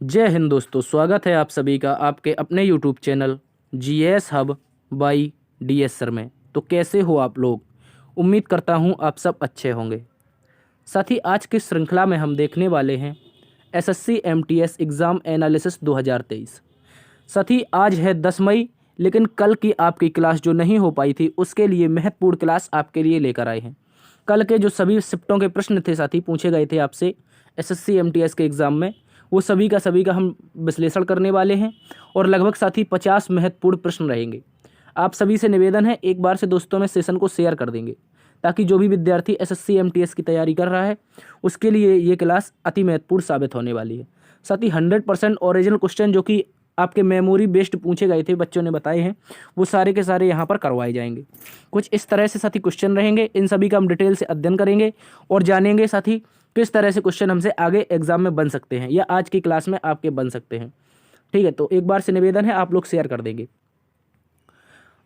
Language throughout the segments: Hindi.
जय हिंद दोस्तों, स्वागत है आप सभी का आपके अपने YouTube channel GS hub by DS sir में। तो कैसे हो आप लोग? उम्मीद करता हूँ आप सब अच्छे होंगे। साथ ही आज की श्रृंखला में हम देखने वाले हैं एसएससी एमटीएस एग्ज़ाम एनालिसिस 2023। साथ ही आज है 10 मई, लेकिन कल की आपकी क्लास जो नहीं हो पाई थी उसके लिए महत्वपूर्ण क्लास आपके लिए लेकर आए हैं। कल के जो सभी शिफ्टों के प्रश्न थे साथी पूछे गए थे आपसे एसएससी एमटीएस के एग्ज़ाम में, वो सभी का हम विश्लेषण करने वाले हैं और लगभग साथी 50 महत्वपूर्ण प्रश्न रहेंगे। आप सभी से निवेदन है एक बार से दोस्तों में सेशन को शेयर कर देंगे ताकि जो भी विद्यार्थी एसएससी एमटीएस की तैयारी कर रहा है उसके लिए ये क्लास अति महत्वपूर्ण साबित होने वाली है। साथ ही 100% ओरिजिनल क्वेश्चन जो कि आपके मेमोरी बेस्ड पूछे गए थे, बच्चों ने बताए हैं, वो सारे के सारे यहाँ पर करवाए जाएंगे। कुछ इस तरह से साथी क्वेश्चन रहेंगे, इन सभी का हम डिटेल से अध्ययन करेंगे और जानेंगे साथी किस तरह से क्वेश्चन हमसे आगे एग्जाम में बन सकते हैं या आज की क्लास में आपके बन सकते हैं। ठीक है, तो एक बार से निवेदन है आप लोग शेयर कर देंगे।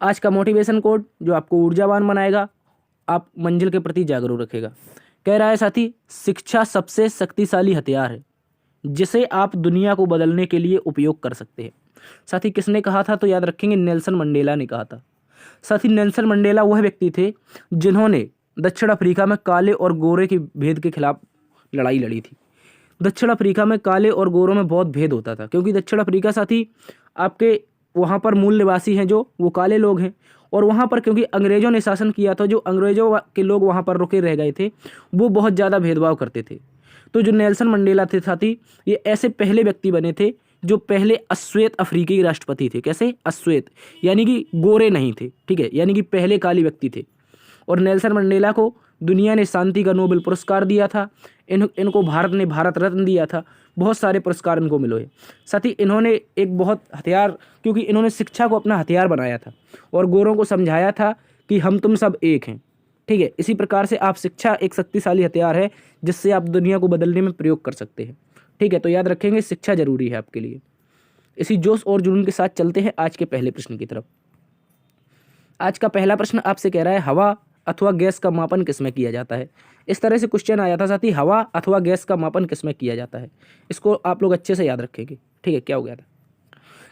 आज का मोटिवेशन कोड जो आपको ऊर्जावान बनाएगा, आप मंजिल के प्रति जागरूक रखेगा। कह रहा है साथी, शिक्षा सबसे शक्तिशाली हथियार है जिसे आप दुनिया को बदलने के लिए उपयोग कर सकते हैं। साथी किसने कहा था? तो याद रखेंगे नेल्सन मंडेला ने कहा था। साथी नेल्सन मंडेला वह व्यक्ति थे जिन्होंने दक्षिण अफ्रीका में काले और गोरे के भेद के खिलाफ लड़ाई लड़ी थी। दक्षिण अफ्रीका में काले और गोरों में बहुत भेद होता था क्योंकि दक्षिण अफ्रीका साथी आपके वहाँ पर मूल निवासी हैं जो वो काले लोग हैं, और वहाँ पर क्योंकि अंग्रेज़ों ने शासन किया था, जो अंग्रेज़ों के लोग वहाँ पर रुके रह गए थे, वो बहुत ज़्यादा भेदभाव करते थे। तो जो नेल्सन मंडेला थे साथी, ये ऐसे पहले व्यक्ति बने थे जो पहले अश्वेत अफ्रीकी राष्ट्रपति थे। कैसे? अश्वेत यानी कि गोरे नहीं थे, ठीक है, यानी कि पहले काले व्यक्ति थे। और नेल्सन मंडेला को दुनिया ने शांति का नोबेल पुरस्कार दिया था। इनको भारत ने भारत रत्न दिया था। बहुत सारे पुरस्कार इनको मिले हैं। साथ ही इन्होंने एक बहुत हथियार, क्योंकि इन्होंने शिक्षा को अपना हथियार बनाया था और गोरों को समझाया था कि हम तुम सब एक हैं। ठीक है, इसी प्रकार से आप शिक्षा एक शक्तिशाली हथियार है जिससे आप दुनिया को बदलने में प्रयोग कर सकते हैं। ठीक है, तो याद रखेंगे शिक्षा जरूरी है आपके लिए। इसी जोश और जुनून के साथ चलते हैं आज के पहले प्रश्न की तरफ। आज का पहला प्रश्न आपसे कह रहा है, हवा अथवा गैस का मापन किसमें किया जाता है? इस तरह से क्वेश्चन आया था साथी, हवा अथवा गैस का मापन किसमें किया जाता है? इसको आप लोग अच्छे से याद रखेंगे। ठीक है, क्या हो गया था?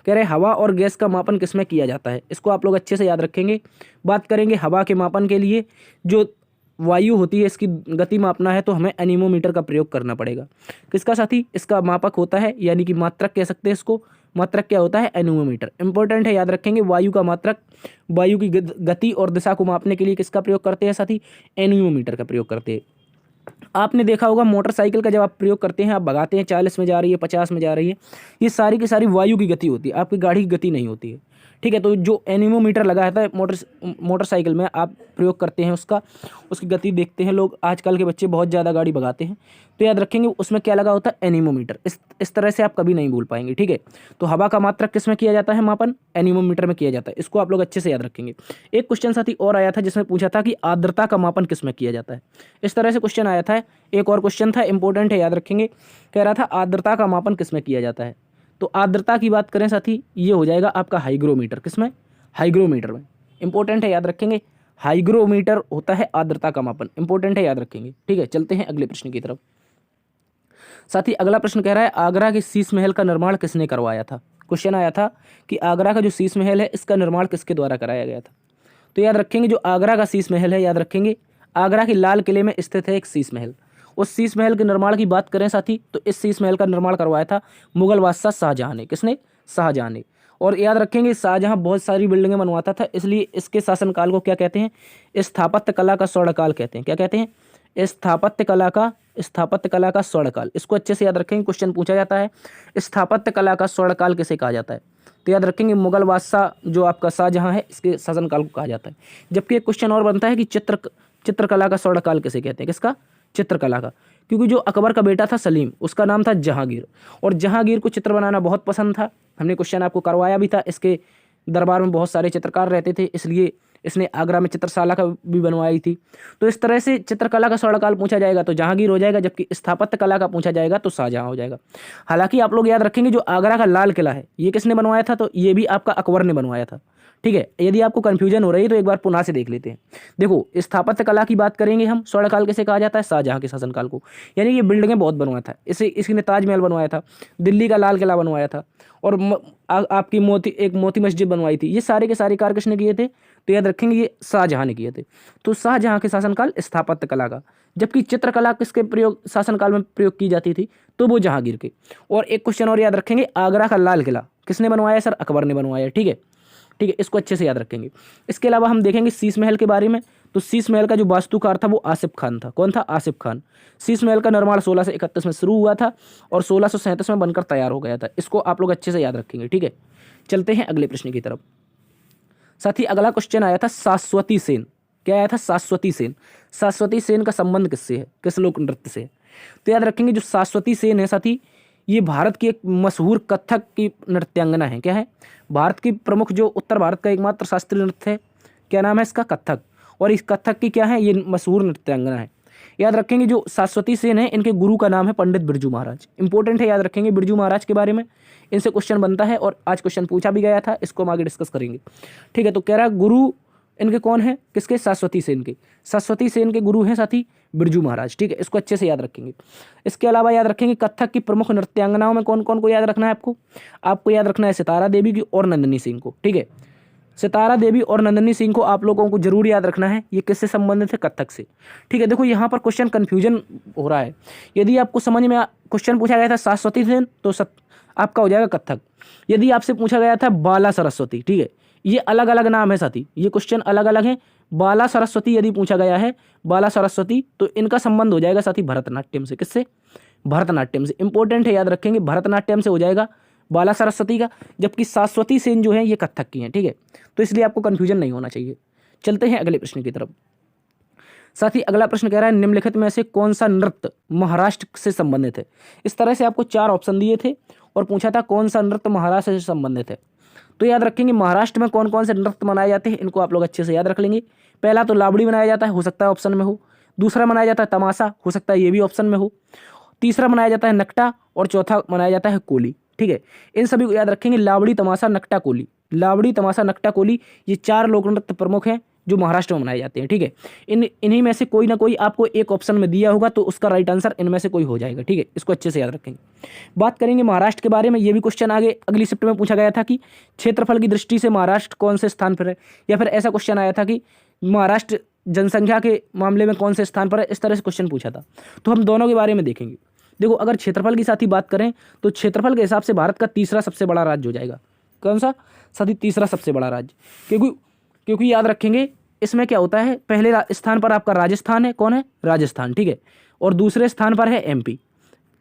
कह रहे हवा और गैस का मापन किसमें किया जाता है, इसको आप लोग अच्छे से याद रखेंगे। बात करेंगे हवा के मापन के लिए, जो वायु होती है इसकी गति मापना है तो हमें एनीमोमीटर का प्रयोग करना पड़ेगा। किसका साथी? इसका मापक होता है, यानी कि मात्रक कह सकते हैं इसको। मात्रक क्या होता है? एनीमोमीटर। इंपॉर्टेंट है, याद रखेंगे। वायु का मात्रक, वायु की गति और दिशा को मापने के लिए किसका प्रयोग करते हैं साथी? एनीमोमीटर का प्रयोग करते हैं। आपने देखा होगा मोटरसाइकिल का जब आप प्रयोग करते हैं, आप भगाते हैं, 40 में जा रही है, 50 में जा रही है, ये सारी की सारी वायु की गति होती है, आपकी गाड़ी की गति नहीं होती है। ठीक है, तो जो एनीमोमीटर लगा है मोटरसाइकिल में आप प्रयोग करते हैं उसकी गति देखते हैं लोग। आजकल के बच्चे बहुत ज़्यादा गाड़ी भगाते हैं, तो याद रखेंगे उसमें क्या लगा होता है? एनीमोमीटर। इस तरह से आप कभी नहीं भूल पाएंगे। ठीक है, तो हवा का मात्रक किस में किया जाता है मापन? एनीमोमीटर में किया जाता है। इसको आप लोग अच्छे से याद रखेंगे। एक क्वेश्चन साथी और आया था जिसमें पूछा था कि आर्द्रता का मापन किस में किया जाता है। इस तरह से क्वेश्चन आया था। एक और क्वेश्चन था, इंपॉर्टेंट है, याद रखेंगे। कह रहा था आर्द्रता का मापन किस में किया जाता है? तो आर्द्रता की बात करें साथी, ये हो जाएगा आपका हाइग्रोमीटर। किसमें? हाइग्रोमीटर में। इंपॉर्टेंट है, याद रखेंगे। हाइग्रोमीटर होता है आर्द्रता का मापन। इंपॉर्टेंट है, याद रखेंगे। ठीक है, चलते हैं अगले प्रश्न की तरफ। साथ ही अगला प्रश्न कह रहा है, आगरा के शीश महल का निर्माण किसने करवाया था? क्वेश्चन आया था कि आगरा का जो शीश महल है इसका निर्माण किसके द्वारा कराया गया था? तो याद रखेंगे जो आगरा का शीश महल है, याद रखेंगे आगरा के लाल किले में स्थित है एक शीश महल। उस शीश महल के निर्माण की बात करें साथी, तो इस शीश महल का निर्माण करवाया था मुगल बादशाह शाहजहां ने। किसने? शाहजहां ने। और याद रखेंगे शाहजहां बहुत सारी बिल्डिंगें बनवाता था, इसलिए इसके शासनकाल को क्या कहते हैं? स्थापत्य कला का स्वर्णकाल कहते हैं। क्या कहते हैं? स्थापत्य कला का स्वर्णकाल। इसको अच्छे से याद रखेंगे, क्वेश्चन पूछा जाता है स्थापत्य कला का स्वर्णकाल किसे कहा जाता है? तो याद रखेंगे मुगल बादशाह जो आपका शाहजहां है इसके शासनकाल को कहा जाता है। जबकि एक क्वेश्चन और बनता है कि चित्रकला का स्वर्णकाल किसे कहते हैं? किसका? चित्रकला का। क्योंकि जो अकबर का बेटा था सलीम, उसका नाम था जहांगीर, और जहांगीर को चित्र बनाना बहुत पसंद था। हमने क्वेश्चन आपको करवाया भी था। इसके दरबार में बहुत सारे चित्रकार रहते थे, इसलिए इसने आगरा में चित्रशाला का भी बनवाई थी। तो इस तरह से चित्रकला का स्वर्णकाल पूछा जाएगा तो जहांगीर हो जाएगा, जबकि स्थापत्य कला का पूछा जाएगा तो शाहजहां हो जाएगा। हालांकि आप लोग याद रखेंगे जो आगरा का लाल किला है ये किसने बनवाया था? तो ये भी आपका अकबर ने बनवाया था। ठीक है, यदि आपको कन्फ्यूजन हो रही है तो एक बार पुनः से देख लेते हैं। देखो, स्थापत्य कला की बात करेंगे हम, स्वर्णकाल कैसे कहा जाता है, शाहजहां के शासनकाल को। यानी ये बिल्डिंगें बहुत बनवाया था, इसने ताजमहल बनवाया था, दिल्ली का लाल किला बनवाया था, और आपकी मोती मस्जिद बनवाई थी। ये सारे के सारे कार्य किसने किए थे, तो याद रखेंगे ये शाहजहां ने किए थे। तो शाहजहां के शासनकाल स्थापत्य कला का। जबकि चित्रकला किसके शासनकाल में प्रयोग की जाती थी, तो वो जहांगीर के। और एक क्वेश्चन और याद रखेंगे, आगरा का लाल किला किसने बनवाया सर, अकबर ने बनवाया। ठीक है, ठीक है, इसको अच्छे से याद रखेंगे। इसके अलावा हम देखेंगे शीश महल के बारे में। तो शीश महल का जो वास्तुकार था वो आसिफ खान था। कौन था, आसिफ खान। शीश महल का निर्माण 1631 में शुरू हुआ था और 1637 में बनकर तैयार हो गया था। इसको आप लोग अच्छे से याद रखेंगे। ठीक है, चलते हैं अगले प्रश्न की तरफ। साथ ही अगला क्वेश्चन आया था शाश्वती सेन। क्या आया था, शाश्वती सेन। शाश्वती सेन का संबंध किससे है, किस लोक नृत्य से है। तो याद रखेंगे जो शाश्वती सेन है साथी, ये भारत की एक मशहूर कथक की नृत्यांगना है। क्या है, भारत की प्रमुख, जो उत्तर भारत का एकमात्र शास्त्रीय नृत्य है, क्या नाम है इसका, कथक। और इस कथक की क्या है, ये मशहूर नृत्यांगना है। याद रखेंगे जो शाश्वती सेन है, इनके गुरु का नाम है पंडित बिरजू महाराज। इंपॉर्टेंट है, याद रखेंगे बिरजू महाराज के बारे में, इनसे क्वेश्चन बनता है और आज क्वेश्चन पूछा भी गया था। इसको हम आगे डिस्कस करेंगे। ठीक है, तो कह रहा है गुरु इनके कौन है, किसके, शाश्वती सेन के। शाश्वती सेन के गुरु हैं साथी बिरजू महाराज। ठीक है, इसको अच्छे से याद रखेंगे। इसके अलावा याद रखेंगे कथक की प्रमुख नृत्यांगनाओं में कौन कौन को याद रखना है आपको याद रखना है सितारा देवी की और नंदिनी सिंह को। ठीक है, सितारा देवी और नंदिनी सिंह को आप लोगों को जरूर याद रखना है। ये किससे संबंधित है, कथक से। ठीक है, देखो यहाँ पर क्वेश्चन कन्फ्यूजन हो रहा है। यदि आपको समझ में क्वेश्चन पूछा गया था शाश्वती सेन, तो आपका हो जाएगा कथक। यदि आपसे पूछा गया था बाला सरस्वती, ठीक है, ये अलग अलग नाम है साथी, ये क्वेश्चन अलग अलग है। बाला सरस्वती यदि पूछा गया है, बाला सरस्वती, तो इनका संबंध हो जाएगा साथी भरतनाट्यम से। किससे, भरतनाट्यम से। इंपॉर्टेंट है, याद रखेंगे भरतनाट्यम से हो जाएगा बाला सरस्वती का। जबकि शाश्वती सेन जो है ये कथक की हैं। ठीक है, तो इसलिए आपको कंफ्यूजन नहीं होना चाहिए। चलते हैं अगले प्रश्न की तरफ। साथ ही अगला प्रश्न कह रहा है निम्नलिखित में से कौन सा नृत्य महाराष्ट्र से संबंधित है। इस तरह से आपको 4 ऑप्शन दिए थे और पूछा था कौन सा नृत्य महाराष्ट्र से संबंधित है। तो याद रखेंगे महाराष्ट्र में कौन कौन से नृत्य मनाए जाते हैं, इनको आप लोग अच्छे से याद रख लेंगे। पहला तो लावड़ी मनाया जाता है, हो सकता है ऑप्शन में हो। दूसरा मनाया जाता है तमाशा, हो सकता है ये भी ऑप्शन में हो। तीसरा मनाया जाता है नकटा और चौथा मनाया जाता है कोली। ठीक है, इन सभी को याद रखेंगे, लावड़ी, तमाशा, नकटा, कोली। लावड़ी, तमाशा, नकटा, कोली, ये 4 लोक नृत्य प्रमुख हैं जो महाराष्ट्र में मनाए जाते हैं। ठीक है, इन्हीं में से कोई ना कोई आपको एक ऑप्शन में दिया होगा, तो उसका राइट आंसर इनमें से कोई हो जाएगा। ठीक है, इसको अच्छे से याद रखेंगे। बात करेंगे महाराष्ट्र के बारे में। ये भी क्वेश्चन आगे अगली शिफ्ट में पूछा गया था कि क्षेत्रफल की दृष्टि से महाराष्ट्र कौन से स्थान पर है, या फिर ऐसा क्वेश्चन आया था कि महाराष्ट्र जनसंख्या के मामले में कौन से स्थान पर है। इस तरह से क्वेश्चन पूछा था, तो हम दोनों के बारे में देखेंगे। देखो, अगर क्षेत्रफल की साथ ही बात करें तो क्षेत्रफल के हिसाब से भारत का तीसरा सबसे बड़ा राज्य हो जाएगा। कौन सा साथी, तीसरा सबसे बड़ा राज्य। क्योंकि याद रखेंगे इसमें क्या होता है, पहले स्थान पर आपका राजस्थान है। कौन है, राजस्थान। ठीक है, और दूसरे स्थान पर है एमपी,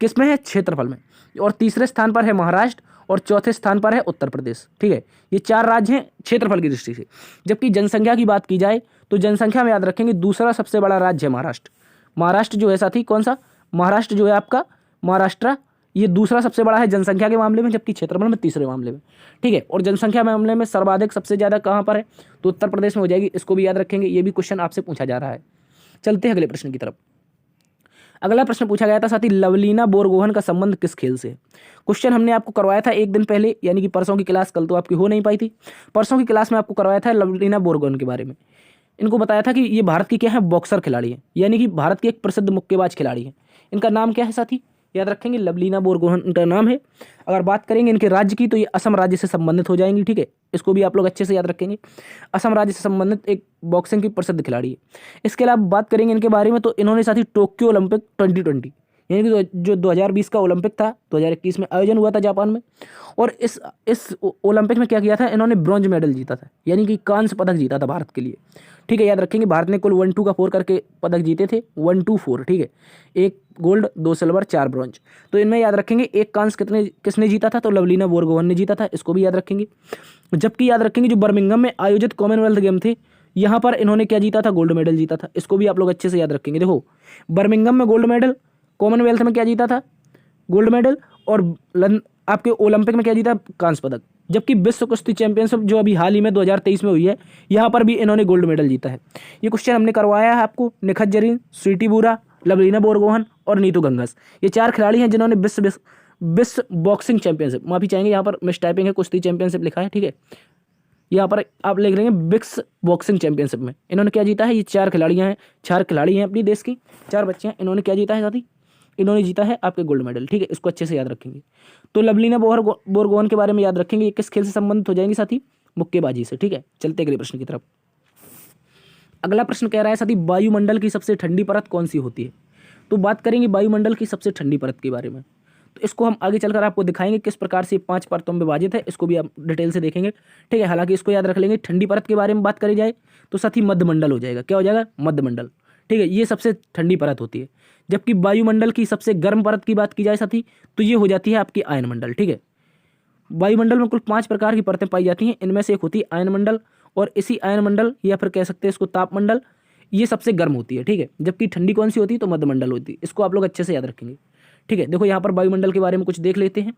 किसमें है, क्षेत्रफल में। और तीसरे स्थान पर है महाराष्ट्र और चौथे स्थान पर है उत्तर प्रदेश। ठीक है, ये 4 राज्य हैं क्षेत्रफल की दृष्टि से। जबकि जनसंख्या की बात की जाए तो जनसंख्या में याद रखेंगे दूसरा सबसे बड़ा राज्य है महाराष्ट्र। महाराष्ट्र जो है साथी, कौन सा, महाराष्ट्र जो है आपका, महाराष्ट्र, ये दूसरा सबसे बड़ा है जनसंख्या के मामले में, जबकि क्षेत्रफल में तीसरे मामले में। ठीक है, और जनसंख्या मामले में सर्वाधिक सबसे ज़्यादा कहाँ पर है, तो उत्तर प्रदेश में हो जाएगी। इसको भी याद रखेंगे, ये भी क्वेश्चन आपसे पूछा जा रहा है। चलते हैं अगले प्रश्न की तरफ। अगला प्रश्न पूछा गया था साथी, लवलीना बोरगोहन का संबंध किस खेल से है। क्वेश्चन हमने आपको करवाया था एक दिन पहले, यानी कि परसों की क्लास, कल तो आपकी हो नहीं पाई थी। परसों की क्लास में आपको करवाया था लवलीना बोरगोहन के बारे में। इनको बताया था कि ये भारत की क्या है, बॉक्सर खिलाड़ी है, यानी कि भारत की एक प्रसिद्ध मुक्केबाज खिलाड़ी है। इनका नाम क्या है साथी, याद रखेंगे लवलीना बोरगोहन इनका नाम है। अगर बात करेंगे इनके राज्य की तो ये असम राज्य से संबंधित हो जाएंगी। ठीक है, इसको भी आप लोग अच्छे से याद रखेंगे। असम राज्य से संबंधित एक बॉक्सिंग की प्रसिद्ध खिलाड़ी है। इसके अलावा बात करेंगे इनके बारे में तो इन्होंने साथी टोक्यो ओलंपिक 2020, यानी कि जो 2020 का ओलंपिक था, 2021 में आयोजन हुआ था जापान में, और इस ओलंपिक में क्या किया था, इन्होंने ब्रॉन्ज मेडल जीता था, यानी कि कांस्य पदक जीता था भारत के लिए। ठीक है, याद रखेंगे भारत ने कुल 1-2 का 4 करके पदक जीते थे, 1-2-4। ठीक है, 1 गोल्ड, 2 सिल्वर, 4 ब्रॉन्ज। तो इनमें याद रखेंगे एक कांस्य किसने जीता था, तो लवलीना बोरगोहन ने जीता था। इसको भी याद रखेंगे। जबकि याद रखेंगे जो बर्मिंघम में आयोजित कॉमनवेल्थ गेम थे, यहाँ पर इन्होंने क्या जीता था, गोल्ड मेडल जीता था। इसको भी आप लोग अच्छे से याद रखेंगे। देखो, बर्मिंघम में गोल्ड मेडल, कॉमनवेल्थ में क्या जीता था, गोल्ड मेडल, और आपके ओलंपिक में क्या जीता, कांस्य पदक। जबकि विश्व कुश्ती चैंपियनशिप जो अभी हाल ही में 2023 में हुई है, यहाँ पर भी इन्होंने गोल्ड मेडल जीता है। ये क्वेश्चन हमने करवाया है आपको। निखत जरीन, स्वीटी बुरा, लवलीना बोरगोहन और नीतू घंघस, ये 4 खिलाड़ी हैं जिन्होंने विश्व बॉक्सिंग चैंपियनशिप, माफी चाहेंगे यहाँ पर मिस टाइपिंग है, कुश्ती चैंपियनशिप लिखा है। ठीक है, यहाँ पर आप लिख लेंगे बिक्स बॉक्सिंग चैंपियनशिप में इन्होंने क्या जीता है। ये 4 खिलाड़ियाँ हैं, 4 खिलाड़ी हैं अपनी देश की, 4 बच्चे हैं। इन्होंने क्या जीता है साथी, इन्होंने जीता है आपके गोल्ड मेडल। ठीक है, इसको अच्छे से याद रखेंगे। तो लवलीना बोरगोहन के बारे में याद रखेंगे। ये किस खेल से संबंधित हो जाएंगे साथी, मुक्केबाजी से। ठीक है, चलते अगले प्रश्न की तरफ। अगला प्रश्न कह रहा है साथी वायुमंडल की सबसे ठंडी परत कौन सी होती है। तो बात करेंगे वायुमंडल की सबसे ठंडी परत के बारे में। तो इसको हम आगे चलकर आपको दिखाएंगे किस प्रकार से 5 परतों में विभाजित है, इसको भी आप डिटेल से देखेंगे। ठीक है, हालांकि इसको याद रख लेंगे। ठंडी परत के बारे में बात करी जाए तो साथी मध्यमंडल हो जाएगा। क्या हो जाएगा, मध्यमंडल। ठीक है, ये सबसे ठंडी परत होती है। जबकि वायुमंडल की सबसे गर्म परत की बात की जाए साथी तो ये हो जाती है आपकी आयनमंडल। ठीक है, वायुमंडल में कुल 5 प्रकार की परतें पाई जाती हैं। इनमें से एक होती है आयनमंडल, और इसी आयनमंडल या फिर कह सकते हैं इसको तापमंडल, ये सबसे गर्म होती है। ठीक है, जबकि ठंडी कौन सी होती है, तो मध्यमंडल होती है। इसको आप लोग अच्छे से याद रखेंगे। ठीक है, देखो यहाँ पर वायुमंडल के बारे में कुछ देख लेते हैं।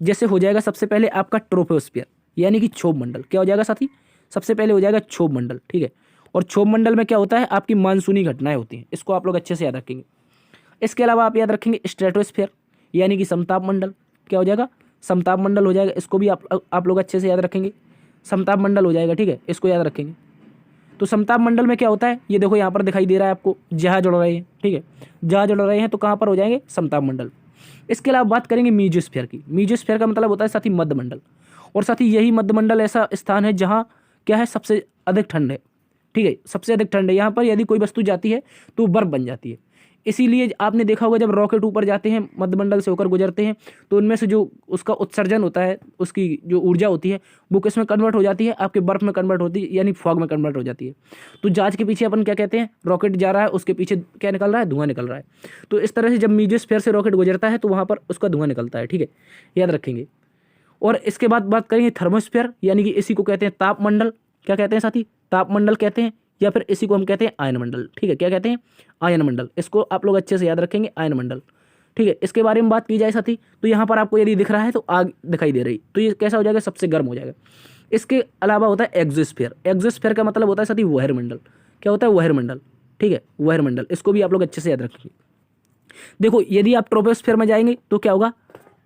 जैसे हो जाएगा सबसे पहले आपका ट्रोपोस्फियर यानी कि क्षोभ मंडल। क्या हो जाएगा साथी, सबसे पहले हो जाएगा क्षोभ मंडल। ठीक है, और क्षोभ मंडल में क्या होता है, आपकी मानसूनी घटनाएं होती हैं। इसको आप लोग अच्छे से याद रखेंगे। इसके अलावा आप याद रखेंगे स्ट्रेटोस्फियर यानी कि समताप मंडल। क्या हो जाएगा, समताप मंडल हो जाएगा। इसको भी आप लोग अच्छे से याद रखेंगे। समताप मंडल हो जाएगा। ठीक है, इसको याद रखेंगे। तो समताप मंडल में क्या होता है, ये देखो यहाँ पर दिखाई दे रहा है आपको, जहाज उड़ रहे हैं। ठीक है, जहाज उड़ रहे हैं तो कहाँ पर हो जाएंगे, समताप मंडल। इसके अलावा बात करेंगे मीजोस्फीयर की। मीजोस्फीयर का मतलब होता है साथी मध्यमंडल, और साथी यही मध्यमंडल ऐसा स्थान है जहाँ क्या है, सबसे अधिक ठंड है। ठीक है, सबसे अधिक ठंड है। यहाँ पर यदि कोई वस्तु जाती है तो बर्फ बन जाती है। इसीलिए आपने देखा होगा जब रॉकेट ऊपर जाते हैं, मध्यमंडल से होकर गुजरते हैं, तो उनमें से जो उसका उत्सर्जन होता है, उसकी जो ऊर्जा होती है वो किस में कन्वर्ट हो जाती है, आपके बर्फ में कन्वर्ट होती है, यानी फॉग में कन्वर्ट हो जाती है। तो जहाज के पीछे अपन क्या कहते हैं, रॉकेट जा रहा है, उसके पीछे क्या निकल रहा है, धुआं निकल रहा है। तो इस तरह से जब मीजोस्फीयर से रॉकेट गुजरता है तो वहाँ पर उसका धुआं निकलता है। ठीक है, याद रखेंगे। और इसके बाद बात करेंगे थर्मोस्फीयर यानी कि इसी को कहते हैं तापमंडल। क्या कहते हैं साथी, तापमंडल कहते हैं, या फिर इसी को हम कहते हैं आयनमंडल। ठीक है, क्या कहते हैं, आयनमंडल। इसको आप लोग अच्छे से याद रखेंगे, आयनमंडल। ठीक है, इसके बारे में बात की जाए साथी तो यहाँ पर आपको यदि दिख रहा है तो आग दिखाई दे रही, तो ये कैसा हो जाएगा, सबसे गर्म हो जाएगा। इसके अलावा होता है एक्सोस्फीयर। एक्सोस्फीयर का मतलब होता है साथी बहिर्मंडल। क्या होता है, बहिर्मंडल। ठीक है, बहिर्मंडल। इसको भी आप लोग अच्छे से याद रखेंगे। देखो यदि आप ट्रोपोस्फीयर में जाएंगे तो क्या होगा,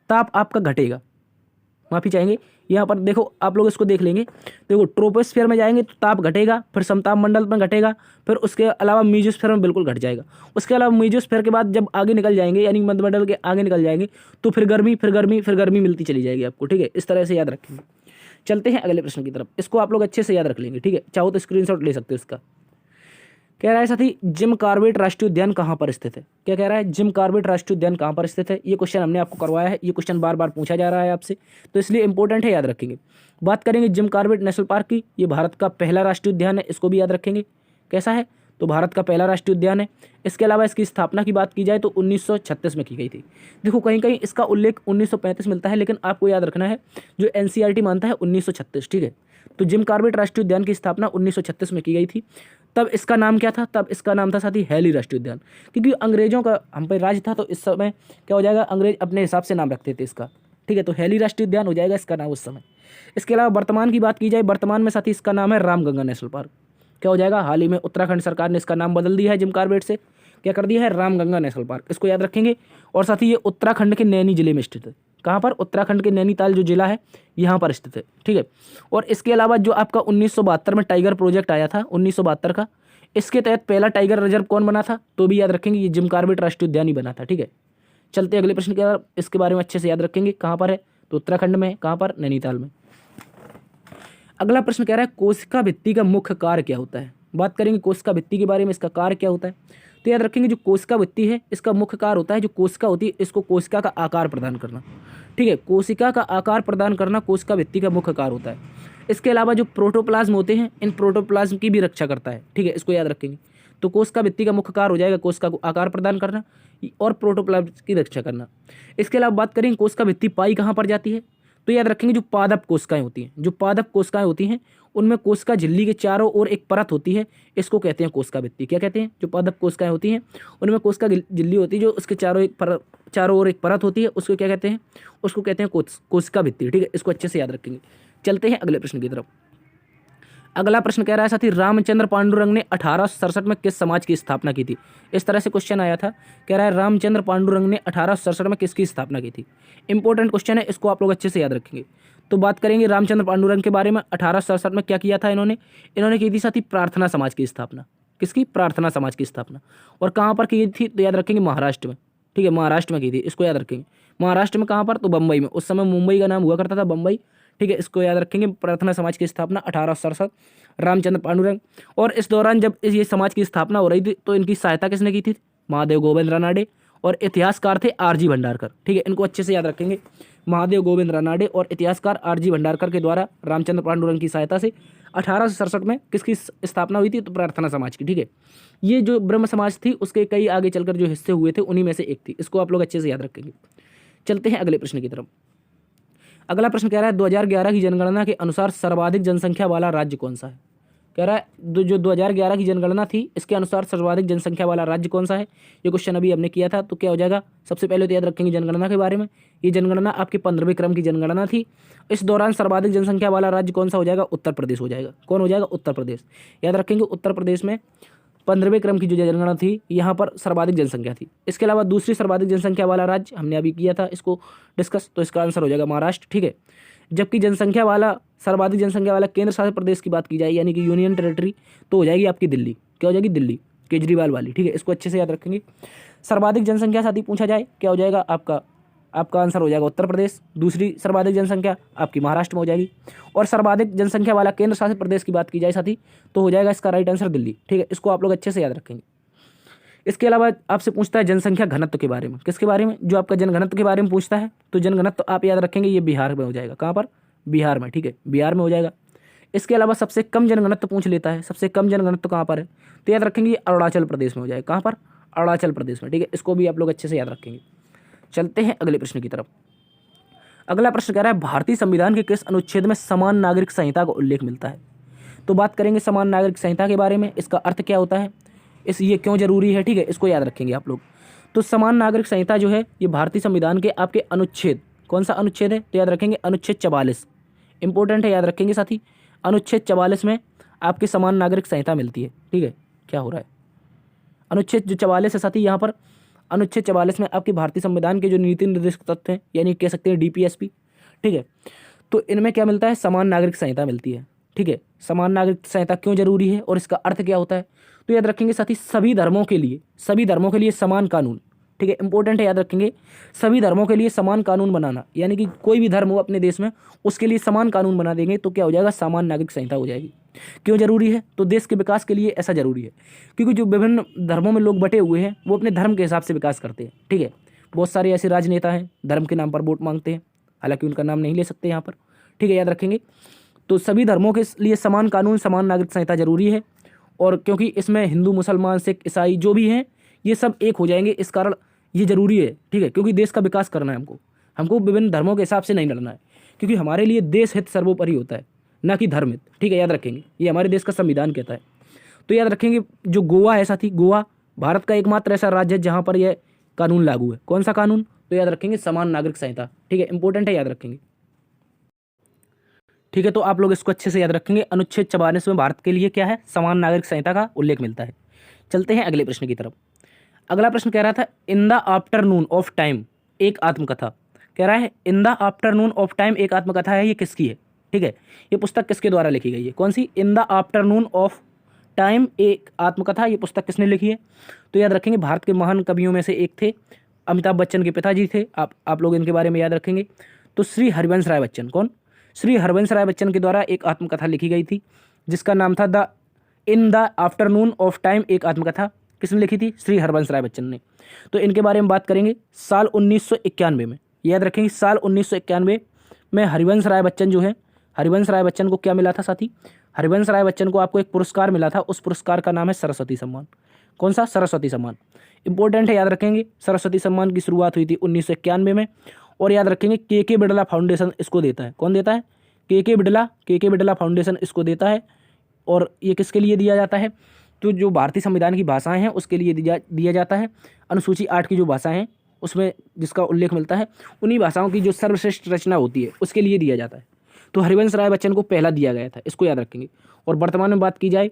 ताप आपका घटेगा, माफी चाहेंगे। यहाँ पर देखो आप लोग इसको देख लेंगे। देखो ट्रोपोस्फीयर में जाएंगे तो ताप घटेगा, फिर समताप मंडल में घटेगा, फिर उसके अलावा मीजोस्फीयर में बिल्कुल घट जाएगा। उसके अलावा मीजोस्फीयर के बाद जब आगे निकल जाएंगे यानी मध्यमंडल के आगे निकल जाएंगे तो फिर गर्मी, फिर गर्मी, फिर गर्मी मिलती चली जाएगी आपको। ठीक है, इस तरह से याद रखेंगे। चलते हैं अगले प्रश्न की तरफ। इसको आप लोग अच्छे से याद रख लेंगे। ठीक है, चाहो तो स्क्रीनशॉट ले सकते हो इसका। कह रहा है साथी जिम कॉर्बेट राष्ट्रीय उद्यान कहाँ पर स्थित है। क्या कह रहा है, जिम कॉर्बेट राष्ट्रीय उद्यान कहाँ पर स्थित है। ये क्वेश्चन हमने आपको करवाया है, ये क्वेश्चन बार बार पूछा जा रहा है आपसे, तो इसलिए इंपॉर्टेंट है, याद रखेंगे। बात करेंगे जिम कॉर्बेट नेशनल पार्क की। ये भारत का पहला राष्ट्रीय उद्यान है, इसको भी याद रखेंगे। कैसा है, तो भारत का पहला राष्ट्रीय उद्यान है। इसके अलावा इसकी स्थापना की बात की जाए तो 1936 में की गई थी। देखो कहीं कहीं इसका उल्लेख 1935 मिलता है, लेकिन आपको याद रखना है जो एनसीईआरटी मानता है 1936। ठीक है, तो जिम कॉर्बेट राष्ट्रीय उद्यान की स्थापना 1936 में की गई थी। तब इसका नाम क्या था, तब इसका नाम था साथी हैली राष्ट्रीय उद्यान, क्योंकि अंग्रेजों का हम पे राज था, तो इस समय क्या हो जाएगा, अंग्रेज अपने हिसाब से नाम रखते थे इसका। ठीक है, तो हैली राष्ट्रीय उद्यान हो जाएगा इसका नाम उस समय। इसके अलावा वर्तमान की बात की जाए, वर्तमान में साथी इसका नाम है रामगंगा नेशनल पार्क। क्या हो जाएगा, हाल ही में उत्तराखंड सरकार ने इसका नाम बदल दिया है, जिम कॉर्बेट से क्या कर दिया है, रामगंगा नेशनल पार्क। इसको याद रखेंगे। और साथ ही ये उत्तराखंड के नैनी जिले में स्थित है। कहाँ पर, उत्तराखंड के नैनीताल जो जिला है यहाँ पर स्थित है। ठीक है, और इसके अलावा जो आपका 1972 में टाइगर प्रोजेक्ट आया था 1972 का, इसके तहत पहला टाइगर रिजर्व कौन बना था, तो भी याद रखेंगे, ये जिम कॉर्बेट राष्ट्रीय उद्यान ही बना था। ठीक है, चलते अगले प्रश्न के, इसके बारे में अच्छे से याद रखेंगे। कहाँ पर है, तो उत्तराखंड में। कहाँ पर, नैनीताल में। अगला प्रश्न कह रहा है कोशिका भित्ति का मुख्य कार्य क्या होता है। बात करेंगे कोशिका भित्ति के बारे में, इसका कार्य क्या होता है। तो याद रखेंगे जो कोशिका भित्ति है इसका मुख्य कार्य होता है, जो कोशिका होती है इसको कोशिका का आकार प्रदान करना। ठीक है, कोशिका का आकार प्रदान करना कोशिका भित्ति का मुख्य कार्य होता है। इसके अलावा जो प्रोटोप्लाज्म होते हैं, इन प्रोटोप्लाज्म की भी रक्षा करता है। ठीक है, इसको याद रखेंगे। तो कोशिका भित्ति का मुख्य कार्य हो जाएगा कोशिका को आकार प्रदान करना और प्रोटोप्लाज्म की रक्षा करना। इसके अलावा बात करेंगे कोशिका भित्ति पाई कहाँ पर जाती है, तो याद रखेंगे जो पादप कोशिकाएं होती हैं, जो पादप कोशिकाएं होती हैं उनमें कोशिका झिल्ली के चारों ओर एक परत होती है, इसको कहते हैं कोशिका भित्ति। क्या कहते हैं, जो पादप कोशिकाएं होती हैं उनमें कोशिका झिल्ली होती है, जो उसके चारों ओर एक परत होती है, उसको क्या कहते हैं, उसको कहते हैं कोशिका भित्ति। ठीक है, इसको अच्छे से याद रखेंगे। चलते हैं अगले प्रश्न की तरफ। अगला प्रश्न कह रहा है साथी रामचंद्र पांडुरंग ने 1867 में किस समाज की स्थापना की थी। इस तरह से क्वेश्चन आया था, कह रहा है रामचंद्र पांडुरंग ने 1867 में किसकी स्थापना की थी। इंपॉर्टेंट क्वेश्चन है, इसको आप लोग अच्छे से याद रखेंगे। तो बात करेंगे रामचंद्र पांडुरंग के बारे में। 1867 में क्या किया था इन्होंने की थी साथी प्रार्थना समाज की स्थापना। किसकी? प्रार्थना समाज की स्थापना। और कहाँ पर की थी? तो याद रखेंगे महाराष्ट्र में। ठीक है, महाराष्ट्र में की थी, इसको याद रखेंगे। महाराष्ट्र में कहाँ पर? तो बम्बई में। उस समय मुंबई का नाम हुआ करता था बम्बई। ठीक है, इसको याद रखेंगे। प्रार्थना समाज की स्थापना 1867, रामचंद्र पांडुरंग। और इस दौरान जब ये समाज की स्थापना हो रही थी तो इनकी सहायता किसने की थी? महादेव गोविंद रानाडे। और इतिहासकार थे आरजी भंडारकर। ठीक है, इनको अच्छे से याद रखेंगे। महादेव गोविंद रानाडे और इतिहासकार आरजी भंडारकर के द्वारा रामचंद्र पांडुरंग की सहायता से 1867 में किसकी स्थापना हुई थी? तो प्रार्थना समाज की। ठीक है, ये जो ब्रह्म समाज थी उसके कई आगे चलकर जो हिस्से हुए थे उन्हीं में से एक थी। इसको आप लोग अच्छे से याद रखेंगे। चलते हैं अगले प्रश्न की तरफ। अगला प्रश्न कह रहा है 2011 की जनगणना के अनुसार सर्वाधिक जनसंख्या वाला राज्य कौन सा है? कह रहा है जो 2011 की जनगणना थी इसके अनुसार सर्वाधिक जनसंख्या वाला राज्य कौन सा है? ये क्वेश्चन अभी हमने किया था। तो क्या हो जाएगा? सबसे पहले तो याद रखेंगे जनगणना के बारे में। ये जनगणना आपके 15वें क्रम की जनगणना थी। इस दौरान सर्वाधिक जनसंख्या वाला राज्य कौन सा हो जाएगा? उत्तर प्रदेश हो जाएगा। कौन हो जाएगा? उत्तर प्रदेश। याद रखेंगे उत्तर प्रदेश में 15वें क्रम की जो जनगणना थी यहाँ पर सर्वाधिक जनसंख्या थी। इसके अलावा दूसरी सर्वाधिक जनसंख्या वाला राज्य हमने अभी किया था इसको डिस्कस, तो इसका आंसर हो जाएगा महाराष्ट्र। ठीक है, जबकि सर्वाधिक जनसंख्या वाला केंद्र शासित प्रदेश की बात की जाए यानी कि यूनियन टेरिटरी, तो हो जाएगी आपकी दिल्ली। क्या हो जाएगी? दिल्ली, केजरीवाल वाली। ठीक है, इसको अच्छे से याद रखेंगे। सर्वाधिक जनसंख्या साथ ही पूछा जाए क्या हो जाएगा? आपका आंसर हो जाएगा उत्तर प्रदेश। दूसरी सर्वाधिक जनसंख्या आपकी महाराष्ट्र में हो जाएगी। और सर्वाधिक जनसंख्या वाला केंद्र शासित प्रदेश की बात की जाए साथी तो हो जाएगा इसका राइट आंसर दिल्ली। ठीक है, इसको आप लोग अच्छे से याद रखेंगे। इसके अलावा आपसे पूछता है जनसंख्या घनत्व के बारे में। किसके बारे में? जो आपका जनघनत्व के बारे में पूछता है तो जनघनत्व आप याद रखेंगे ये बिहार में हो जाएगा। कहाँ पर? बिहार में। ठीक है, बिहार में हो जाएगा। इसके अलावा सबसे कम जनघनत्व पूछ लेता है। सबसे कम जनघनत्व कहाँ पर है? तो याद रखेंगे ये अरुणाचल प्रदेश में हो जाएगा। कहाँ पर? अरुणाचल प्रदेश में। ठीक है, इसको भी आप लोग अच्छे से याद रखेंगे। चलते हैं अगले प्रश्न की तरफ। अगला प्रश्न कह रहा है भारतीय संविधान के किस अनुच्छेद में समान नागरिक संहिता का उल्लेख मिलता है? तो बात करेंगे समान नागरिक संहिता के बारे में। इसका अर्थ क्या होता है, ये क्यों जरूरी है? ठीक है, इसको याद रखेंगे आप लोग। तो समान नागरिक संहिता जो है ये भारतीय संविधान के आपके अनुच्छेद, कौन सा अनुच्छेद है? तो याद रखेंगे अनुच्छेद 44। इंपॉर्टेंट है, याद रखेंगे साथी। अनुच्छेद 44 में आपकी समान नागरिक संहिता मिलती है। ठीक है, क्या हो रहा है? अनुच्छेद जो 44 है साथी, यहाँ पर अनुच्छेद 44 में आपके भारतीय संविधान के जो नीति निर्देशक तत्व हैं यानी कह सकते हैं डीपीएसपी। ठीक है, तो इनमें क्या मिलता है? समान नागरिक संहिता मिलती है। ठीक है, समान नागरिक संहिता क्यों जरूरी है और इसका अर्थ क्या होता है? तो याद रखेंगे साथी सभी धर्मों के लिए समान कानून। ठीक है, इंपॉर्टेंट है, याद रखेंगे सभी धर्मों के लिए समान कानून बनाना, यानी कि कोई भी धर्म हो अपने देश में उसके लिए समान कानून बना देंगे तो क्या हो जाएगा? समान नागरिक संहिता हो जाएगी। क्यों जरूरी है? तो देश के विकास के लिए ऐसा जरूरी है क्योंकि जो विभिन्न धर्मों में लोग बटे हुए हैं वो अपने धर्म के हिसाब से विकास करते हैं। ठीक है, बहुत सारे ऐसे राजनेता हैं धर्म के नाम पर वोट मांगते हैं, हालांकि उनका नाम नहीं ले सकते यहाँ पर। ठीक है, याद रखेंगे। तो सभी धर्मों के लिए समान कानून, समान नागरिक संहिता जरूरी है। और क्योंकि इसमें हिंदू, मुसलमान, सिख, ईसाई जो भी हैं ये सब एक हो जाएंगे, इस कारण ये जरूरी है। ठीक है, क्योंकि देश का विकास करना है हमको विभिन्न धर्मों के हिसाब से नहीं लड़ना है, क्योंकि हमारे लिए देश हित सर्वोपरि होता है, ना कि धर्म हित। ठीक है, याद रखेंगे, ये हमारे देश का संविधान कहता है। तो याद रखेंगे जो गोवा है साथी, गोवा भारत का एकमात्र ऐसा राज्य है जहाँ पर यह कानून लागू है। कौन सा कानून? तो याद रखेंगे समान नागरिक संहिता। ठीक है, इंपॉर्टेंट है, याद रखेंगे। ठीक है, तो आप लोग इसको अच्छे से याद रखेंगे। अनुच्छेद 44 में भारत के लिए क्या है? समान नागरिक संहिता का उल्लेख मिलता है। चलते हैं अगले प्रश्न की तरफ। अगला प्रश्न कह रहा था इन द आफ्टरनून ऑफ टाइम एक आत्मकथा। कह रहा है इन द आफ्टरनून ऑफ टाइम एक आत्मकथा है, ये किसकी है? ठीक है, ये पुस्तक किसके द्वारा लिखी गई है? कौन सी? In the afternoon of time एक आत्मकथा, ये पुस्तक किसने लिखी है? तो याद रखेंगे भारत के महान कवियों में से एक थे, अमिताभ बच्चन के पिताजी थे। आप लोग इनके बारे में याद रखेंगे। तो श्री हरिवंश राय बच्चन। कौन? श्री हरिवंश राय बच्चन के द्वारा एक आत्मकथा लिखी गई थी जिसका नाम था the in the afternoon of time एक आत्मकथा। किसने लिखी थी? श्री हरिवंश राय बच्चन ने। तो इनके बारे में बात करेंगे साल 1991 में, याद रखेंगे साल 1991 में हरिवंश राय बच्चन जो है, हरिवंश राय बच्चन को क्या मिला था साथी? हरिवंश राय बच्चन को आपको एक पुरस्कार मिला था, उस पुरस्कार का नाम है सरस्वती सम्मान। कौन सा? सरस्वती सम्मान। इंपॉर्टेंट है, याद रखेंगे। सरस्वती सम्मान की शुरुआत हुई थी 1991 में। और याद रखेंगे के बिड़ला फाउंडेशन इसको देता है। कौन देता है? के बिड़ला फाउंडेशन इसको देता है। और ये किसके लिए दिया जाता है? तो जो भारतीय संविधान की भाषाएं हैं उसके लिए दिया जाता है। अनुसूची 8 की जो भाषाएं हैं उसमें जिसका उल्लेख मिलता है, उन्हीं भाषाओं की जो सर्वश्रेष्ठ रचना होती है उसके लिए दिया जाता है। तो हरिवंश राय बच्चन को पहला दिया गया था, इसको याद रखेंगे। और वर्तमान में बात की जाए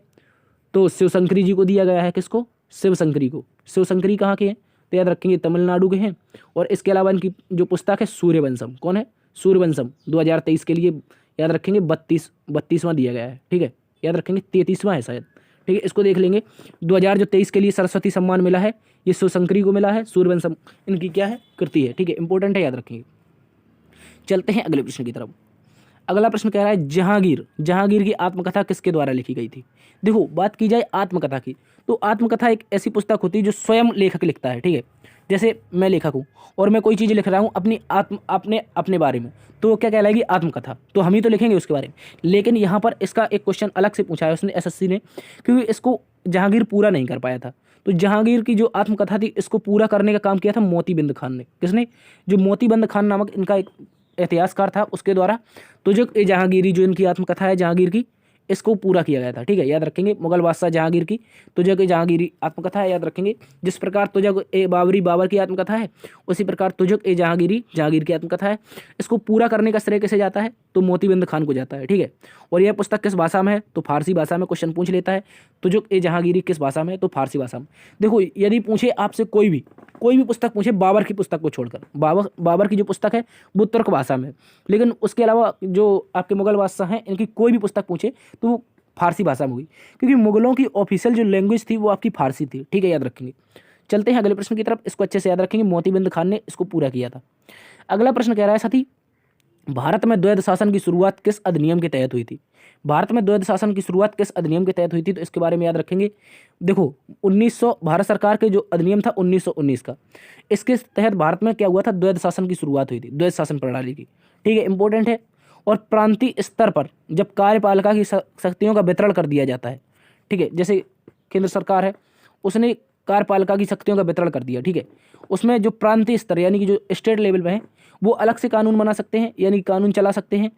तो शिवशंकरी जी को दिया गया है। किसको? शिवशंकरी को। शिवशंकरी कहाँ के हैं? तो याद रखेंगे तमिलनाडु के हैं। और इसके अलावा इनकी जो पुस्तक है सूर्यवंशम। कौन है? सूर्यवंशम 2023 के लिए याद रखेंगे 32वां दिया गया है, ठीक है, याद रखेंगे 33वां है शायद, ठीक है, इसको देख लेंगे। 2023 के लिए सरस्वती सम्मान मिला है, ये शिवशंकरी को मिला है, सूर्यवंशम इनकी क्या है, कृति है, ठीक है, इंपॉर्टेंट है, याद रखेंगे। चलते हैं अगले प्रश्न की तरफ। अगला प्रश्न कह रहा है जहांगीर की आत्मकथा किसके द्वारा लिखी गई थी। देखो बात की जाए आत्मकथा की, तो आत्मकथा एक ऐसी पुस्तक होती है जो स्वयं लेखक लिखता है, ठीक है। जैसे मैं लेखक हूँ और मैं कोई चीज़ लिख रहा हूँ अपनी अपने बारे में, तो वो क्या कहलाएगी, आत्मकथा। तो हम ही तो लिखेंगे उसके बारे में। लेकिन यहाँ पर इसका एक क्वेश्चन अलग से पूछा है उसने, एसएससी ने, क्योंकि इसको जहांगीर पूरा नहीं कर पाया था। तो जहांगीर की जो आत्मकथा थी इसको पूरा करने का काम किया था मोतीबिंद खान ने। किसने, जो मोतीबिंद खान नामक इनका एक इतिहासकार था उसके द्वारा। तो जो जहांगीरी जो इनकी आत्मकथा है जहांगीर की, इसको पूरा किया गया था, ठीक है, याद रखेंगे। मुगल बादशाह जहांगीर की तुजक ए जहांगीरी आत्मकथा है, याद रखेंगे। जिस प्रकार तुजक ए बाबर की आत्मकथा है, उसी प्रकार तुजक ए जहांगीर की आत्मकथा है। इसको पूरा करने का श्रेय किसे जाता है, तो मोतीबिंद खान को जाता है, ठीक है। और यह पुस्तक किस भाषा में है, तो फारसी भाषा में क्वेश्चन पूछ लेता है। तुजक ए जहांगीरी किस भाषा में है, तो फारसी भाषा में। देखो यदि पूछे आपसे कोई भी पुस्तक पूछे, बाबर की पुस्तक को छोड़कर, बाबर की जो पुस्तक है वो तुर्क भाषा में, लेकिन उसके अलावा जो आपके मुगल बादशाह हैं इनकी कोई भी पुस्तक पूछे तो वो फारसी भाषा में हुई, क्योंकि मुगलों की ऑफिशियल जो लैंग्वेज थी वो आपकी फारसी थी, ठीक है, याद रखेंगे। चलते हैं अगले प्रश्न की तरफ, इसको अच्छे से याद रखेंगे, मोतीबिंद खान ने इसको पूरा किया था। अगला प्रश्न कह रहा है साथी, भारत में द्वैध शासन की शुरुआत किस अधिनियम के तहत हुई थी। भारत में द्वैध शासन की शुरुआत किस अधिनियम के तहत हुई थी, तो इसके बारे में याद रखेंगे। देखो 1900 भारत सरकार के जो अधिनियम था 1919 का, इसके तहत भारत में क्या हुआ था, द्वैध शासन की शुरुआत हुई थी, द्वैध शासन प्रणाली की, ठीक है, इंपॉर्टेंट है। और प्रांतीय स्तर पर जब कार्यपालिका की शक्तियों का वितरण कर दिया जाता है, ठीक है, जैसे केंद्र सरकार है उसने कार्यपालिका की शक्तियों का वितरण कर दिया, ठीक है, उसमें जो प्रांतीय स्तर यानी कि जो स्टेट लेवल पे है वो अलग से कानून बना सकते हैं, यानी कानून चला सकते हैं,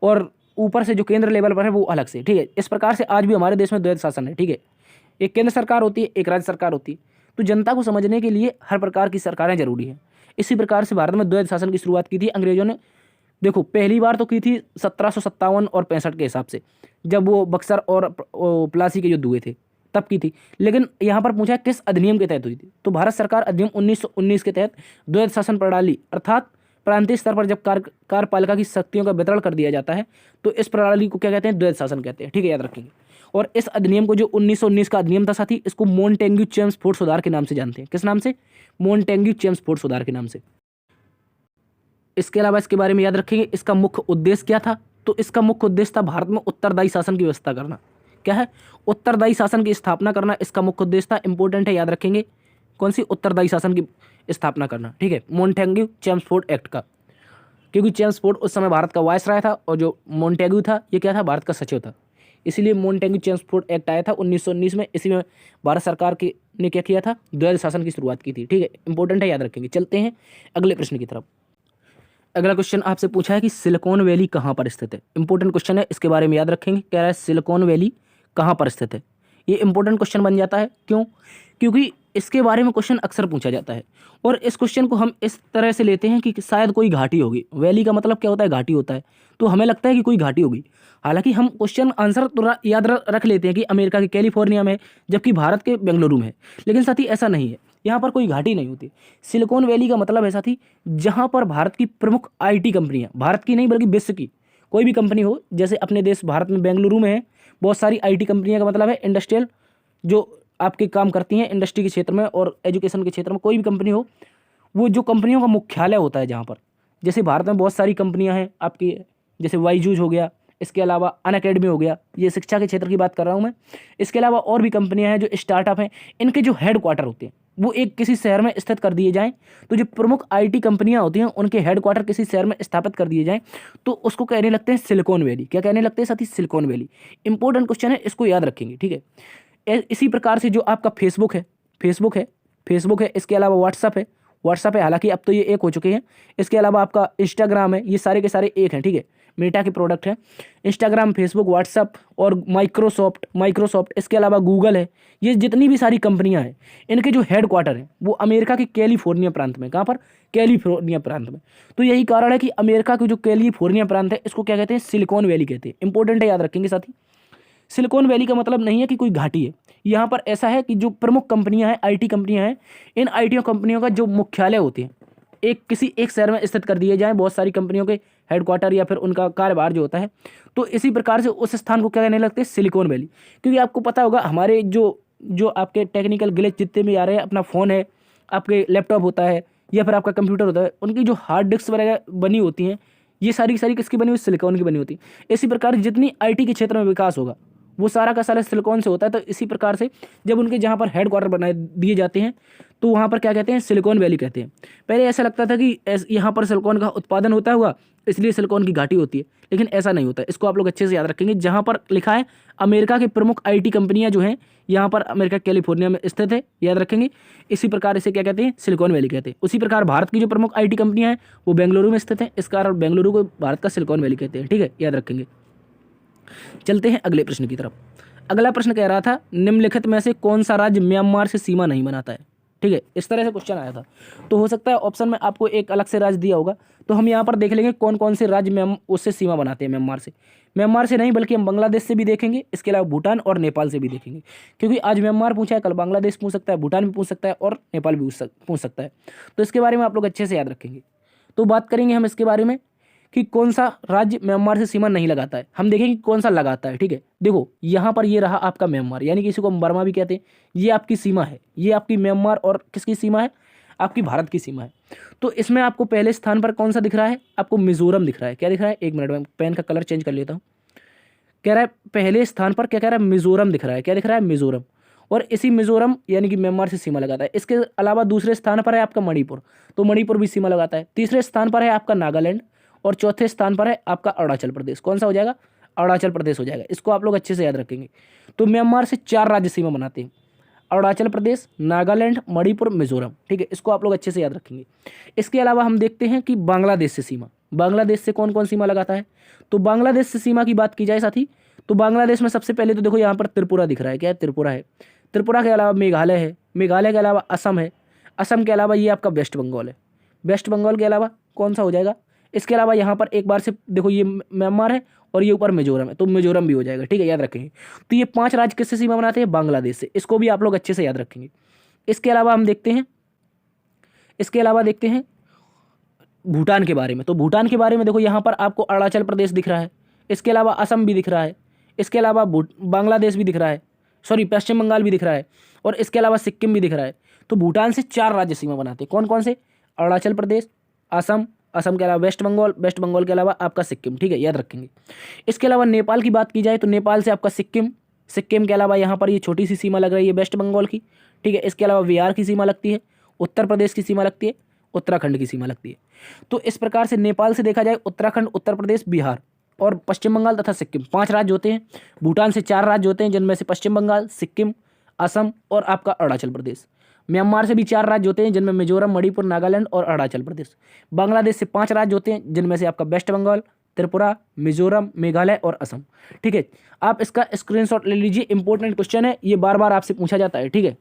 और ऊपर से जो केंद्र लेवल पर है वो अलग से, ठीक है। इस प्रकार से आज भी हमारे देश में द्वैध शासन है, ठीक है, एक केंद्र सरकार होती है, एक राज्य सरकार होती है। तो जनता को समझने के लिए हर प्रकार की सरकारें जरूरी हैं। इसी प्रकार से भारत में द्वैध शासन की शुरुआत की थी अंग्रेजों ने। देखो पहली बार तो की थी 1757 और 65 के हिसाब से, जब वो बक्सर और प्लासी के युद्ध हुए थे तब की थी। लेकिन यहाँ पर पूछा किस अधिनियम के तहत हुई थी, तो भारत सरकार अधिनियम 1919 के तहत द्वैध शासन प्रणाली अर्थात प्रांतीय स्तर पर जब कार्यपालिका की शक्तियों का वितरण कर दिया जाता है तो इस प्रणाली को क्या कहते हैं, द्वैध शासन कहते हैं, ठीक है, याद रखेंगे। और इस अधिनियम को जो 1919 का अधिनियम था साथी, इसको मोंटेग्यू चेम्सफोर्ड सुधार के नाम से जानते हैं। किस नाम से, मोंटेग्यू चेम्सफोर्ड सुधार के नाम से। इसके अलावा इसके बारे में याद रखेंगे, इसका मुख्य उद्देश्य क्या था, तो इसका मुख्य उद्देश्य था भारत में उत्तरदायी शासन की व्यवस्था करना। क्या है, उत्तरदायी शासन की स्थापना करना इसका मुख्य उद्देश्य था, इंपॉर्टेंट है, याद रखेंगे। कौन सी, उत्तरदायी शासन की स्थापना करना, ठीक है, मोंटेग्यू चेम्सफोर्ड एक्ट का, क्योंकि चेम्सफोर्ड उस समय भारत का वायसराय था और जो मोंटेग्यू था ये क्या था, भारत का सचिव था, इसीलिए मोंटेग्यू चेम्सफोर्ड एक्ट आया था 1919 में। इसी में भारत सरकार ने क्या किया था, द्वैध शासन की शुरुआत की थी, ठीक है, इंपॉर्टेंट है, याद रखेंगे। चलते हैं अगले प्रश्न की तरफ। अगला क्वेश्चन आपसे पूछा है कि सिलिकॉन वैली कहाँ पर स्थित है। इंपॉर्टेंट क्वेश्चन है, इसके बारे में याद रखेंगे। कह रहा है सिलिकॉन वैली कहाँ पर स्थित है, ये इंपॉर्टेंट क्वेश्चन बन जाता है। क्यों, क्योंकि इसके बारे में क्वेश्चन अक्सर पूछा जाता है और इस क्वेश्चन को हम इस तरह से लेते हैं कि शायद कोई घाटी होगी। वैली का मतलब क्या होता है, घाटी होता है, तो हमें लगता है कि कोई घाटी होगी। हालांकि हम क्वेश्चन आंसर तो याद रख लेते हैं कि अमेरिका के कैलिफोर्निया में, जबकि भारत के बेंगलुरु में है, लेकिन साथी ऐसा नहीं है, यहाँ पर कोई घाटी नहीं होती। सिलिकॉन वैली का मतलब है साथी जहाँ पर भारत की प्रमुख IT कंपनियाँ, भारत की नहीं बल्कि विश्व की कोई भी कंपनी हो, जैसे अपने देश भारत में बेंगलुरु में है बहुत सारी IT कंपनियाँ, का मतलब है इंडस्ट्रियल जो आपके काम करती हैं इंडस्ट्री के क्षेत्र में और एजुकेशन के क्षेत्र में, कोई भी कंपनी हो, वो जो कंपनियों का मुख्यालय होता है जहाँ पर, जैसे भारत में बहुत सारी कंपनियां हैं आपकी, जैसे वाईजूज हो गया, इसके अलावा अनअकैडमी हो गया, ये शिक्षा के क्षेत्र की बात कर रहा हूँ मैं। इसके अलावा और भी कंपनियां हैं जो स्टार्टअप हैं, इनके जो हेड क्वार्टर होते हैं वो एक किसी शहर में स्थित कर दिए जाएं। तो जो प्रमुख IT कंपनियां होती हैं उनके हेड क्वार्टर किसी शहर में स्थापित कर दिए जाएं तो उसको कहने लगते हैं सिलिकॉन वैली। क्या कहने लगते हैं साथी, सिलिकॉन वैली। इंपॉर्टेंट क्वेश्चन है, इसको याद रखेंगे, ठीक है। इसी प्रकार से जो आपका फेसबुक है, इसके अलावा व्हाट्सअप है, हालांकि अब तो ये एक हो चुके हैं। इसके अलावा आपका इंस्टाग्राम है, ये सारे के सारे एक हैं, ठीक है, मेटा के प्रोडक्ट है। इंस्टाग्राम, फेसबुक, व्हाट्सअप और माइक्रोसॉफ्ट, इसके अलावा गूगल है, ये जितनी भी सारी कंपनियां हैं इनके जो हेड क्वार्टर हैं वो अमेरिका के कैलिफोर्निया प्रांत में। कहाँ पर, कैलिफोर्निया प्रांत में। तो यही कारण है कि अमेरिका के जो कैलिफोर्निया प्रांत है इसको क्या कहते हैं, सिलिकॉन वैली कहते हैं। इंपॉर्टेंट है, याद रखेंगे साथी। सिलिकॉन वैली का मतलब नहीं है कि कोई घाटी है, यहाँ पर ऐसा है कि जो प्रमुख कंपनियां हैं, IT कंपनियां हैं, इन IT कंपनियों का जो मुख्यालय होते हैं एक किसी एक शहर में स्थित कर दिए जाएं बहुत सारी कंपनियों के हेडक्वार्टर या फिर उनका कार्यभार जो होता है, तो इसी प्रकार से उस स्थान को क्या कहने लगते हैं, सिलिकॉन वैली। क्योंकि आपको पता होगा हमारे जो जो आपके टेक्निकल ग्लिच जितने भी आ रहे हैं, अपना फ़ोन है, आपके लैपटॉप होता है या फिर आपका कंप्यूटर होता है, उनकी जो हार्ड डिस्क वगैरह बनी होती हैं, ये सारी की सारी किसकी बनी हुई, सिलिकॉन की बनी होती है। इसी प्रकार जितनी आईटी के क्षेत्र में विकास होगा वो सारा का सारा सिलिकॉन से होता है। तो इसी प्रकार से जब उनके जहाँ पर हेडक्वार्टर बनाए दिए जाते हैं तो वहाँ पर क्या कहते हैं, सिलिकॉन वैली कहते हैं। पहले ऐसा लगता था कि यहाँ पर सिलिकॉन का उत्पादन होता होगा इसलिए सिलिकॉन की घाटी होती है, लेकिन ऐसा नहीं होता है। इसको आप लोग अच्छे से याद रखेंगे। जहाँ पर लिखा है अमेरिका की प्रमुख आईटी कंपनियां जो हैं यहाँ पर अमेरिका कैलिफोर्निया में स्थित है, याद रखेंगे। इसी प्रकार इसे क्या कहते हैं, सिलिकॉन वैली कहते हैं। उसी प्रकार भारत की जो प्रमुख आईटी कंपनियां हैं वो बेंगलुरु में स्थित है, इस कारण बेंगलुरु को भारत का सिलिकॉन वैली कहते हैं। ठीक है, याद रखेंगे। चलते हैं अगले प्रश्न की तरफ। अगला प्रश्न कह रहा था निम्नलिखित में से कौन सा राज्य म्यांमार से सीमा नहीं बनाता है। ठीक है, इस तरह से क्वेश्चन आया था। तो हो सकता है ऑप्शन में आपको एक अलग से राज्य दिया होगा, तो हम यहाँ पर देख लेंगे कौन कौन से राज्य उससे सीमा बनाते हैं म्यांमार से। म्यांमार से नहीं बल्कि हम बांग्लादेश से भी देखेंगे, इसके अलावा भूटान और नेपाल से भी देखेंगे। क्योंकि आज म्यांमार पूछा है, कल बांग्लादेश पूछ सकता है, भूटान भी पूछ सकता है और नेपाल भी पूछ सकता है। तो इसके बारे में आप लोग अच्छे से याद रखेंगे। तो बात करेंगे हम इसके बारे में कि कौन सा राज्य म्यांमार से सीमा नहीं लगाता है। हम देखेंगे कौन सा लगाता है। ठीक है, देखो यहाँ पर ये रहा आपका म्यांमार, यानी कि इसी को हम बर्मा भी कहते हैं। ये आपकी सीमा है, ये आपकी म्यांमार और किसकी सीमा है, आपकी भारत की सीमा है। तो इसमें आपको पहले स्थान पर कौन सा दिख रहा है, आपको मिजोरम दिख रहा है। क्या दिख रहा है, एक मिनट में पेन का कलर चेंज कर लेता हूँ। कह रहा है पहले स्थान पर क्या कह रहा है, मिजोरम दिख रहा है। क्या दिख रहा है, मिजोरम। और इसी मिजोरम यानी कि म्यांमार से सीमा लगाता है। इसके अलावा दूसरे स्थान पर है आपका मणिपुर, तो मणिपुर भी सीमा लगाता है। तीसरे स्थान पर है आपका नागालैंड और चौथे स्थान पर है आपका अरुणाचल प्रदेश। कौन सा हो जाएगा, अरुणाचल प्रदेश हो जाएगा। इसको आप लोग अच्छे से याद रखेंगे। तो म्यांमार से 4 राज्य सीमा बनाते हैं, अरुणाचल प्रदेश, नागालैंड, मणिपुर, मिजोरम। ठीक है, इसको आप लोग अच्छे से याद रखेंगे। इसके अलावा हम देखते हैं कि बांग्लादेश से सीमा, बांग्लादेश से कौन कौन सीमा लगाता है। तो बांग्लादेश से सीमा की बात की जाए साथी, तो बांग्लादेश में सबसे पहले तो देखो यहाँ पर त्रिपुरा दिख रहा है। क्या है, त्रिपुरा है। त्रिपुरा के अलावा मेघालय है, मेघालय के अलावा असम है, असम के अलावा ये आपका वेस्ट बंगाल है, वेस्ट बंगाल के अलावा कौन सा हो जाएगा। इसके अलावा यहाँ पर एक बार से देखो ये म्यांमार है और ये ऊपर मिजोरम है, तो मिजोरम भी हो जाएगा। ठीक है, याद रखेंगे। तो ये 5 राज्य किससे सीमा बनाते हैं, बांग्लादेश से। इसको भी आप लोग अच्छे से याद रखेंगे। इसके अलावा हम देखते हैं, इसके अलावा देखते हैं भूटान के बारे में। तो भूटान के बारे में देखो यहाँ पर आपको अरुणाचल प्रदेश दिख रहा है, इसके अलावा असम भी दिख रहा है, इसके अलावा बांग्लादेश भी दिख रहा है, सॉरी पश्चिम बंगाल भी दिख रहा है, और इसके अलावा सिक्किम भी दिख रहा है। तो भूटान से 4 राज्य सीमा बनाते हैं। कौन कौन से, अरुणाचल प्रदेश, असम, असम के अलावा वेस्ट बंगाल, वेस्ट बंगाल के अलावा आपका सिक्किम। ठीक है, याद रखेंगे। इसके अलावा नेपाल की बात की जाए तो नेपाल से आपका सिक्किम, सिक्किम के अलावा यहाँ पर ये छोटी सी सीमा लग रही है वेस्ट बंगाल की। ठीक है, इसके अलावा बिहार की सीमा लगती है, उत्तर प्रदेश की सीमा लगती है, उत्तराखंड की सीमा लगती है। तो इस प्रकार से नेपाल से देखा जाए उत्तराखंड, उत्तर प्रदेश, बिहार और पश्चिम बंगाल तथा सिक्किम 5 राज्य होते हैं। भूटान से 4 राज्य होते हैं, जिनमें से पश्चिम बंगाल, सिक्किम, असम और आपका अरुणाचल प्रदेश। म्यांमार से भी 4 राज्य होते हैं, जिनमें मिजोरम, मणिपुर, नागालैंड और अरुणाचल प्रदेश। बांग्लादेश से 5 राज्य होते हैं, जिनमें से आपका वेस्ट बंगाल, त्रिपुरा, मिजोरम, मेघालय और असम। ठीक है, आप इसका स्क्रीनशॉट ले लीजिए, इंपॉर्टेंट क्वेश्चन है, ये बार बार आपसे पूछा जाता है। ठीक है,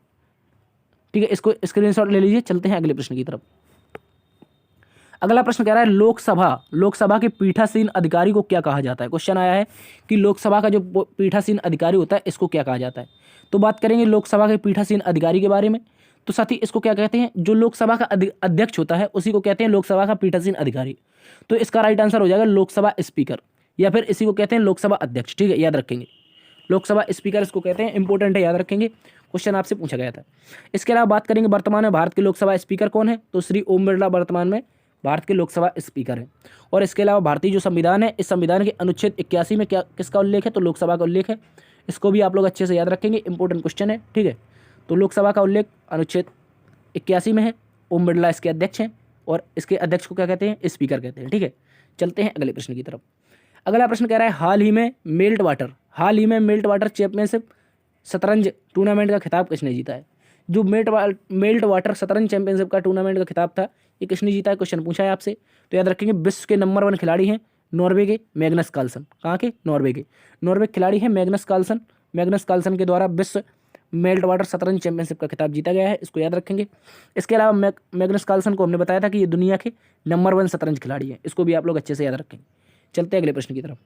ठीक है, इसको स्क्रीनशॉट ले लीजिए। चलते हैं अगले प्रश्न की तरफ। अगला प्रश्न कह रहा है लोकसभा के पीठासीन अधिकारी को क्या कहा जाता है। क्वेश्चन आया है कि लोकसभा का जो पीठासीन अधिकारी होता है इसको क्या कहा जाता है। तो बात करेंगे लोकसभा के पीठासीन अधिकारी के बारे में। तो साथी इसको क्या कहते हैं, जो लोकसभा का अध्यक्ष होता है उसी को कहते हैं लोकसभा का पीठासीन अधिकारी। तो इसका राइट आंसर हो जाएगा लोकसभा स्पीकर, या फिर इसी को कहते हैं लोकसभा अध्यक्ष। ठीक है, याद रखेंगे, लोकसभा स्पीकर इसको कहते हैं। इंपॉर्टेंट है, याद रखेंगे, क्वेश्चन आपसे पूछा गया था। इसके अलावा बात करेंगे वर्तमान में भारत के लोकसभा स्पीकर कौन है। तो श्री ओम बिरला वर्तमान में भारत के लोकसभा स्पीकर हैं। और इसके अलावा भारतीय जो संविधान है, इस संविधान के अनुच्छेद 81 में क्या किसका उल्लेख है, तो लोकसभा का उल्लेख है। इसको भी आप लोग अच्छे से याद रखेंगे, इंपॉर्टेंट क्वेश्चन है। ठीक है, तो लोकसभा का उल्लेख अनुच्छेद 81 में है। ओम बिरला इसके अध्यक्ष हैं और इसके अध्यक्ष को क्या कहते हैं, स्पीकर कहते हैं। ठीक है, चलते हैं अगले प्रश्न की तरफ। अगला प्रश्न कह रहा है हाल ही में मेल्ट वाटर चैंपियनशिप शतरंज टूर्नामेंट का खिताब किसने जीता है। जो मेल्ट वाटर शतरंज चैंपियनशिप का टूर्नामेंट का खिताब था, ये किसने जीता है, क्वेश्चन पूछा है आपसे। तो याद रखेंगे विश्व के नंबर 1 खिलाड़ी हैं नॉर्वे के मैग्नस कार्लसन। कहाँ के, नॉर्वे के। नॉर्वे खिलाड़ी हैं मैग्नस कार्लसन। मैग्नस कार्लसन के द्वारा विश्व मेल्ट वाटर शतरंज चैंपियनशिप का खिताब जीता गया है, इसको याद रखेंगे। इसके अलावा मैग्नस कार्लसन को हमने बताया था कि ये दुनिया के नंबर 1 शतरंज खिलाड़ी हैं, इसको भी आप लोग अच्छे से याद रखेंगे। चलते हैं अगले प्रश्न की तरफ।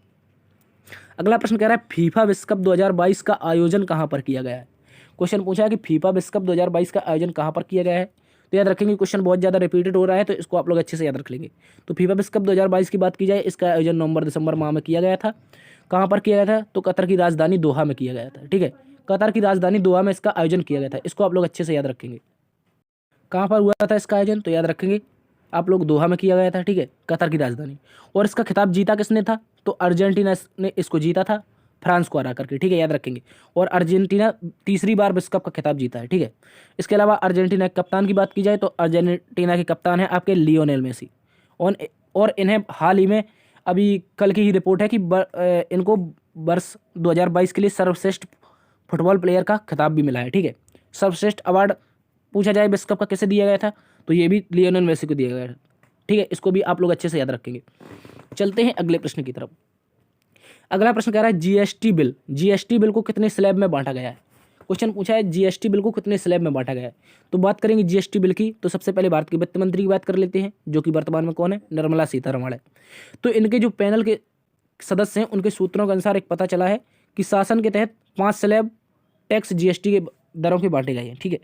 अगला प्रश्न कह रहा है फीफा विश्व कप 2022 का आयोजन कहाँ पर किया गया है। क्वेश्चन पूछा है कि फीफा विश्व कप 2022 का आयोजन कहाँ पर किया गया है। तो याद रखेंगे क्वेश्चन बहुत ज़्यादा रिपीटेड हो रहा है, तो इसको आप लोग अच्छे से याद रख लेंगे। तो फीफा विश्व कप 2022 की बात की जाए, इसका आयोजन नवंबर दिसंबर माह में किया गया था। कहाँ पर किया गया था? तो कतर की राजधानी दोहा में किया गया था। ठीक है, कतर की राजधानी दोहा में इसका आयोजन किया गया था। इसको आप लोग अच्छे से याद रखेंगे। कहाँ पर हुआ था इसका आयोजन? तो याद रखेंगे आप लोग, दोहा में किया गया था। ठीक है, कतर की राजधानी। और इसका खिताब जीता किसने था? तो अर्जेंटीना ने इसको जीता था, फ्रांस को हरा करके। ठीक है, याद रखेंगे। और अर्जेंटीना तीसरी बार विश्व कप का खिताब जीता है। ठीक है, इसके अलावा अर्जेंटीना के कप्तान की बात की जाए तो अर्जेंटीना के कप्तान है आपके लियोनेल मेसी। और इन्हें हाल ही में, अभी कल की ही रिपोर्ट है कि इनको वर्ष 2022 के लिए सर्वश्रेष्ठ फुटबॉल प्लेयर का खिताब भी मिला है। ठीक है, सर्वश्रेष्ठ अवार्ड पूछा जाए विश्व कप का किसे दिया गया था, तो ये भी लियोनेल मेसी को दिया गया था। ठीक है, इसको भी आप लोग अच्छे से याद रखेंगे। चलते हैं अगले प्रश्न की तरफ। अगला प्रश्न कह रहा है जीएसटी बिल। जीएसटी बिल को कितने स्लैब में बांटा गया है? क्वेश्चन पूछा है जीएसटी बिल को कितने स्लैब में बांटा गया है। तो बात करेंगे जीएसटी बिल की, तो सबसे पहले भारत के वित्त मंत्री की बात कर लेते हैं, जो कि वर्तमान में कौन है? निर्मला सीतारमण है। तो इनके जो पैनल के सदस्य हैं, उनके सूत्रों के अनुसार एक पता चला है कि शासन के तहत 5 स्लैब टैक्स जीएसटी के दरों के बांटे गए हैं। ठीक है,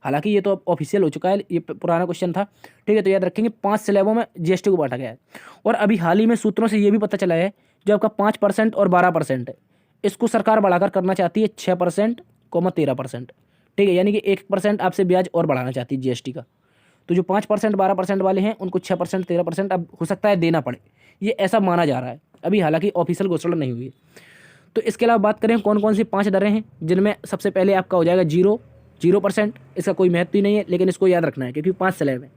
हालांकि ये तो अब ऑफिशियल हो चुका है, ये पुराना क्वेश्चन था। ठीक है, तो याद रखेंगे 5 स्लैबों में जीएसटी को बांटा गया है। और अभी हाल ही में सूत्रों से ये भी पता चला है, जो आपका 5% और 12% है, इसको सरकार बढ़ाकर करना चाहती है 6%, 13%। ठीक है, यानी कि 1% आपसे ब्याज और बढ़ाना चाहती है जीएसटी का। तो जो 5%, 12% वाले हैं, उनको 6%, 13% अब हो सकता है देना पड़े, ये ऐसा माना जा रहा है अभी, हालांकि ऑफिशियल घोषणा नहीं हुई है। तो इसके अलावा बात करें कौन कौन सी 5 दरें हैं, जिनमें सबसे पहले आपका हो जाएगा 0%। इसका कोई महत्व ही नहीं है, लेकिन इसको याद रखना है क्योंकि 5 स्लैब है।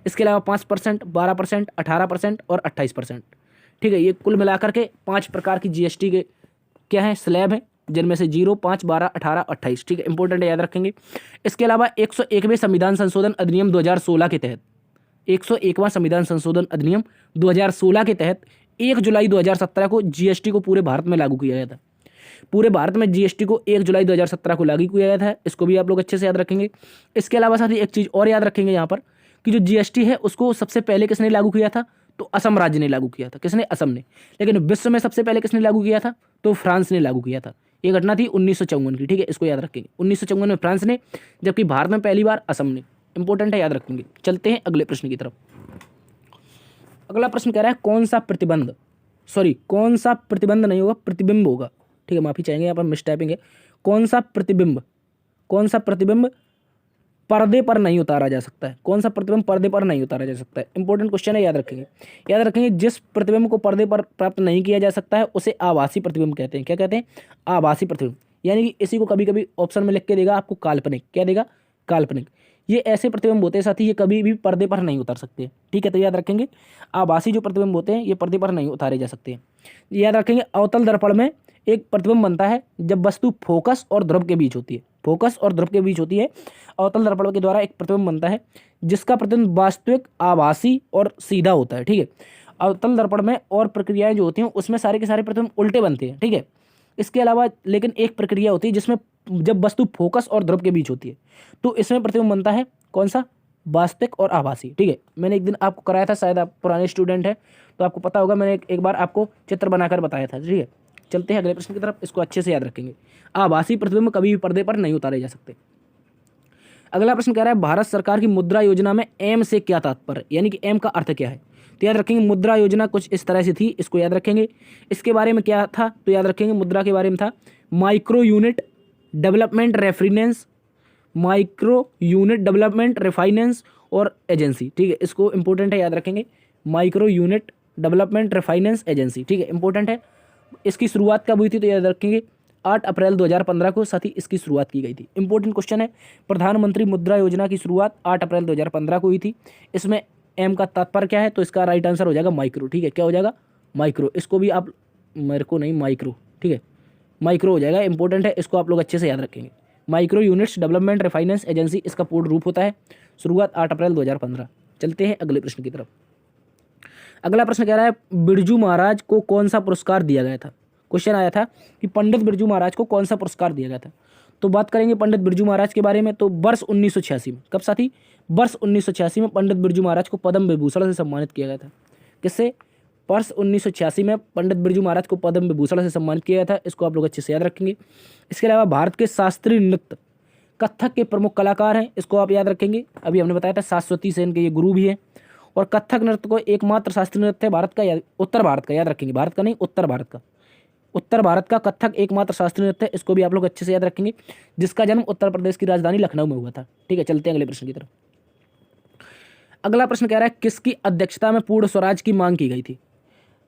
इसके अलावा 5%, 12%, 18% और 28%। ठीक है, ये कुल मिलाकर के 5 प्रकार की जीएसटी के क्या है? स्लैब हैं, जिनमें से 0, 5, 12, 18, 28। ठीक है, इंपॉर्टेंट है, याद रखेंगे। इसके अलावा 101वें संविधान संशोधन अधिनियम 2016 के तहत, 101वां संविधान संशोधन अधिनियम 2016 के तहत 1 जुलाई 2017 को जीएसटी को पूरे भारत में लागू किया गया था। पूरे भारत में जीएसटी को 1 जुलाई 2017 को लागू किया गया था। इसको भी आप लोग अच्छे से याद रखेंगे। इसके अलावा साथ ही एक चीज़ और याद रखेंगे यहाँ पर, कि जो जीएसटी है उसको सबसे पहले किसने लागू किया था? तो असम राज्य ने लागू किया था। किसने? असम ने। लेकिन विश्व में सबसे पहले किसने लागू किया था? तो फ्रांस ने लागू किया था। ये घटना थी 1954 की। ठीक है, इसको याद रखेंगे। 1954 में फ्रांस ने, जबकि भारत में पहली बार असम ने। इंपॉर्टेंट है, याद रखेंगे। चलते हैं अगले प्रश्न की तरफ। अगला प्रश्न कह रहा है कौन सा प्रतिबंध नहीं होगा, प्रतिबिंब होगा। ठीक है, माफी चाहेंगे, यहाँ पर मिसटाइपिंग है। कौन सा प्रतिबिंब पर्दे पर नहीं उतारा जा सकता है? कौन सा प्रतिबिंब पर्दे पर नहीं उतारा जा सकता है? इंपॉर्टेंट क्वेश्चन है, याद रखेंगे। जिस प्रतिबिंब को पर्दे पर प्राप्त नहीं किया जा सकता है उसे आभासी प्रतिबिंब कहते हैं। क्या कहते हैं? आभासी प्रतिबिंब। यानी कि इसी को कभी कभी ऑप्शन में लिख के देगा आपको काल्पनिक। क्या देगा? काल्पनिक। ये ऐसे प्रतिबिंब होते हैं साथी, ये कभी भी पर्दे पर नहीं उतर सकते। ठीक है, तो याद रखेंगे आभासी जो प्रतिबिंब होते हैं ये पर्दे पर नहीं उतारे जा सकते। याद रखेंगे अवतल दर्पण में एक प्रतिबिंब बनता है जब वस्तु फोकस और ध्रुव के बीच होती है। अवतल दर्पण के द्वारा एक प्रतिबिंब बनता है जिसका प्रतिबिंब वास्तविक, आभासी और सीधा होता है। ठीक है, अवतल दर्पण में और प्रक्रियाएं जो होती हैं उसमें सारे के सारे प्रतिबिंब उल्टे बनते हैं। ठीक है, इसके अलावा लेकिन एक प्रक्रिया होती है जिसमें जब वस्तु फोकस और ध्रुव के बीच होती है तो इसमें प्रतिबिंब बनता है कौन सा? वास्तविक और आभासी। ठीक है, मैंने एक दिन आपको कराया था, शायद आप पुराने स्टूडेंट हैं तो आपको पता होगा, मैंने एक बार आपको चित्र बनाकर बताया था। ठीक है, चलते हैं अगले प्रश्न की तरफ। इसको अच्छे से याद रखेंगे। आभासी प्रतिबिंब कभी भी पर्दे पर नहीं उतारे जा सकते। अगला प्रश्न कह रहा है भारत सरकार की मुद्रा योजना में एम से क्या तात्पर्य, यानी कि एम का अर्थ क्या है? तो याद रखेंगे मुद्रा योजना कुछ इस तरह से थी, इसको याद रखेंगे। इसके बारे में क्या था? तो याद रखेंगे मुद्रा के बारे में था माइक्रो यूनिट डेवलपमेंट रेफाइनेंस और एजेंसी। ठीक है, इसको इंपॉर्टेंट है, याद रखेंगे। Micro unit development refinance agency. ठीक है, इंपॉर्टेंट है। इसकी शुरुआत कब हुई थी? तो याद रखेंगे 8 अप्रैल 2015 को साथ ही इसकी शुरुआत की गई थी। इंपॉर्टेंट क्वेश्चन है। प्रधानमंत्री मुद्रा योजना की शुरुआत 8 अप्रैल 2015 को हुई थी। इसमें एम का तात्पर्य क्या है? तो इसका राइट आंसर हो जाएगा माइक्रो। ठीक है, क्या हो जाएगा? माइक्रो। इसको भी आप माइक्रो। ठीक है, माइक्रो हो जाएगा। इंपॉर्टेंट है, इसको आप लोग अच्छे से याद रखेंगे। Micro units development refinance agency, इसका पूर्ण रूप होता है। शुरुआत 8 अप्रैल 2015। चलते हैं अगले प्रश्न की तरफ। अगला प्रश्न कह रहा है बिरजू महाराज को कौन सा पुरस्कार दिया गया था? क्वेश्चन आया था कि पंडित बिरजू महाराज को कौन सा पुरस्कार दिया गया था। तो बात करेंगे पंडित बिरजू महाराज के बारे में। तो वर्ष 1986 में, कब साथी? वर्ष 1986 में पंडित बिरजू महाराज को पद्म विभूषण से सम्मानित किया गया था। किससे? वर्ष 1986 में पंडित बिरजू महाराज को पद्म विभूषण से सम्मानित किया गया था। इसको आप लोग अच्छे से याद रखेंगे। इसके अलावा भारत के शास्त्रीय नृत्य कथक के प्रमुख कलाकार हैं, इसको आप याद रखेंगे, अभी हमने बताया था 730 इनके ये गुरु भी हैं। और कथक नृत्य को एकमात्र शास्त्रीय नृत्य है भारत का या उत्तर भारत का, याद रखेंगे, भारत का नहीं उत्तर भारत का, उत्तर भारत का कथक एकमात्र शास्त्रीय नृत्य है, इसको भी आप लोग अच्छे से याद रखेंगे, जिसका जन्म उत्तर प्रदेश की राजधानी लखनऊ में हुआ था। ठीक है, चलते हैं अगले प्रश्न की तरफ। अगला प्रश्न कह रहा है किसकी अध्यक्षता में पूर्ण स्वराज की मांग की गई थी?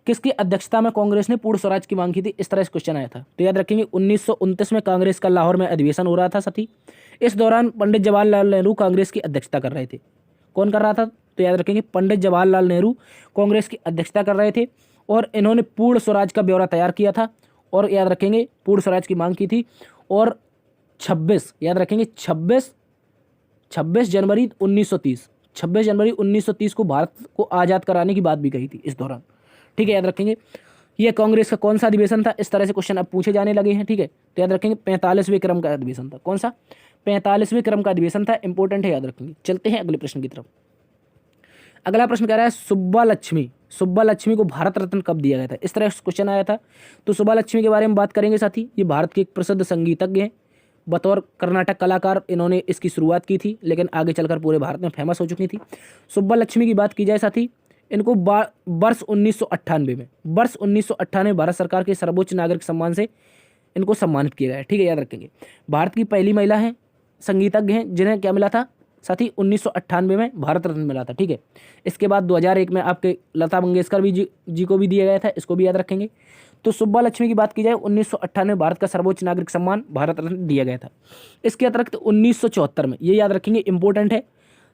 किसकी अध्यक्षता में कांग्रेस ने पूर्ण स्वराज की मांग की थी? इस तरह से क्वेश्चन आया था, तो याद रखेंगे 1929 में कांग्रेस का लाहौर में अधिवेशन हो रहा था साथी। इस दौरान पंडित जवाहरलाल नेहरू कांग्रेस की अध्यक्षता कर रहे थे। कौन कर रहा था? तो याद रखेंगे पंडित जवाहरलाल नेहरू कांग्रेस की अध्यक्षता कर रहे थे और इन्होंने पूर्ण स्वराज का ब्यौरा तैयार किया था और याद रखेंगे पूर्ण स्वराज की मांग की थी। और 26 याद रखेंगे 26 जनवरी 1930 26 जनवरी 1930 को भारत को आज़ाद कराने की बात भी कही थी इस दौरान। ठीक है, याद रखेंगे। यह कांग्रेस का कौन सा अधिवेशन था? इस तरह से क्वेश्चन अब पूछे जाने लगे हैं। ठीक है, तो याद रखेंगे 45वें क्रम का अधिवेशन था। कौन सा? 45वें क्रम का अधिवेशन था, इंपॉर्टेंट है, याद रखेंगे। चलते हैं अगले प्रश्न की तरफ। अगला प्रश्न कह रहा है सुब्बा लक्ष्मी को भारत रत्न कब दिया गया था? इस तरह क्वेश्चन आया था, तो सुब्बा लक्ष्मी के बारे में बात करेंगे साथी। ये भारत के एक प्रसिद्ध संगीतज्ञ हैं, बतौर कर्नाटक कलाकार इन्होंने इसकी शुरुआत की थी, लेकिन आगे चलकर पूरे भारत में फेमस हो चुकी थी। सुब्बा लक्ष्मी की बात की जाए साथी, इनको वर्ष 1998 भारत सरकार के सर्वोच्च नागरिक सम्मान से इनको सम्मानित किया गया है। ठीक है, याद रखेंगे। भारत की पहली महिला हैं, संगीतज्ञ हैं, जिन्हें क्या मिला था साथी? 1998 में भारत रत्न मिला था। ठीक है, इसके बाद 2001 में आपके लता मंगेशकर जी को भी दिया गया था, इसको भी याद रखेंगे। तो सुब्बा लक्ष्मी की बात की जाए 1998 में भारत का सर्वोच्च नागरिक सम्मान भारत रत्न दिया गया था। इसके अतिरिक्त 1974 में, ये याद रखेंगे, इंपॉर्टेंट है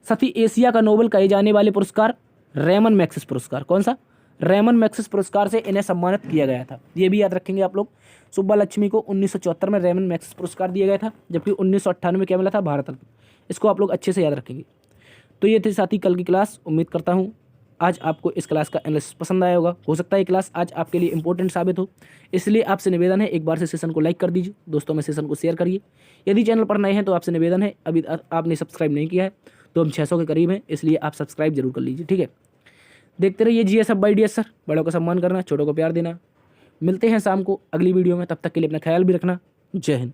साथी, एशिया का नोबेल कहे जाने वाले पुरस्कार रेमन मैग्सेसे पुरस्कार, कौन सा? रेमन मैग्सेसे पुरस्कार से इन्हें सम्मानित किया गया था। ये भी याद रखेंगे आप लोग। सुब्बा लक्ष्मी को 1974 में रेमन मैग्सेसे पुरस्कार दिया गया था, जबकि 1998 में क्या मिला था? भारत रत्न। इसको आप लोग अच्छे से याद रखेंगे। तो ये थी साथी कल की क्लास। उम्मीद करता हूँ आज आपको इस क्लास का एनालिसिस पसंद आया होगा। हो सकता है ये क्लास आज आपके लिए इंपॉर्टेंट साबित हो, इसलिए आपसे निवेदन है एक बार से सेशन को लाइक कर दीजिए, दोस्तों में सेशन को शेयर करिए। यदि चैनल पर नए हैं तो आपसे निवेदन है, अभी आपने सब्सक्राइब नहीं किया है तो हम 600 के करीब हैं, इसलिए आप सब्सक्राइब जरूर कर लीजिए। ठीक है, देखते रहिए GS बाय DS सर। बड़ों का सम्मान करना, छोटों को प्यार देना। मिलते हैं शाम को अगली वीडियो में, तब तक के लिए अपना ख्याल भी रखना। जय हिंद।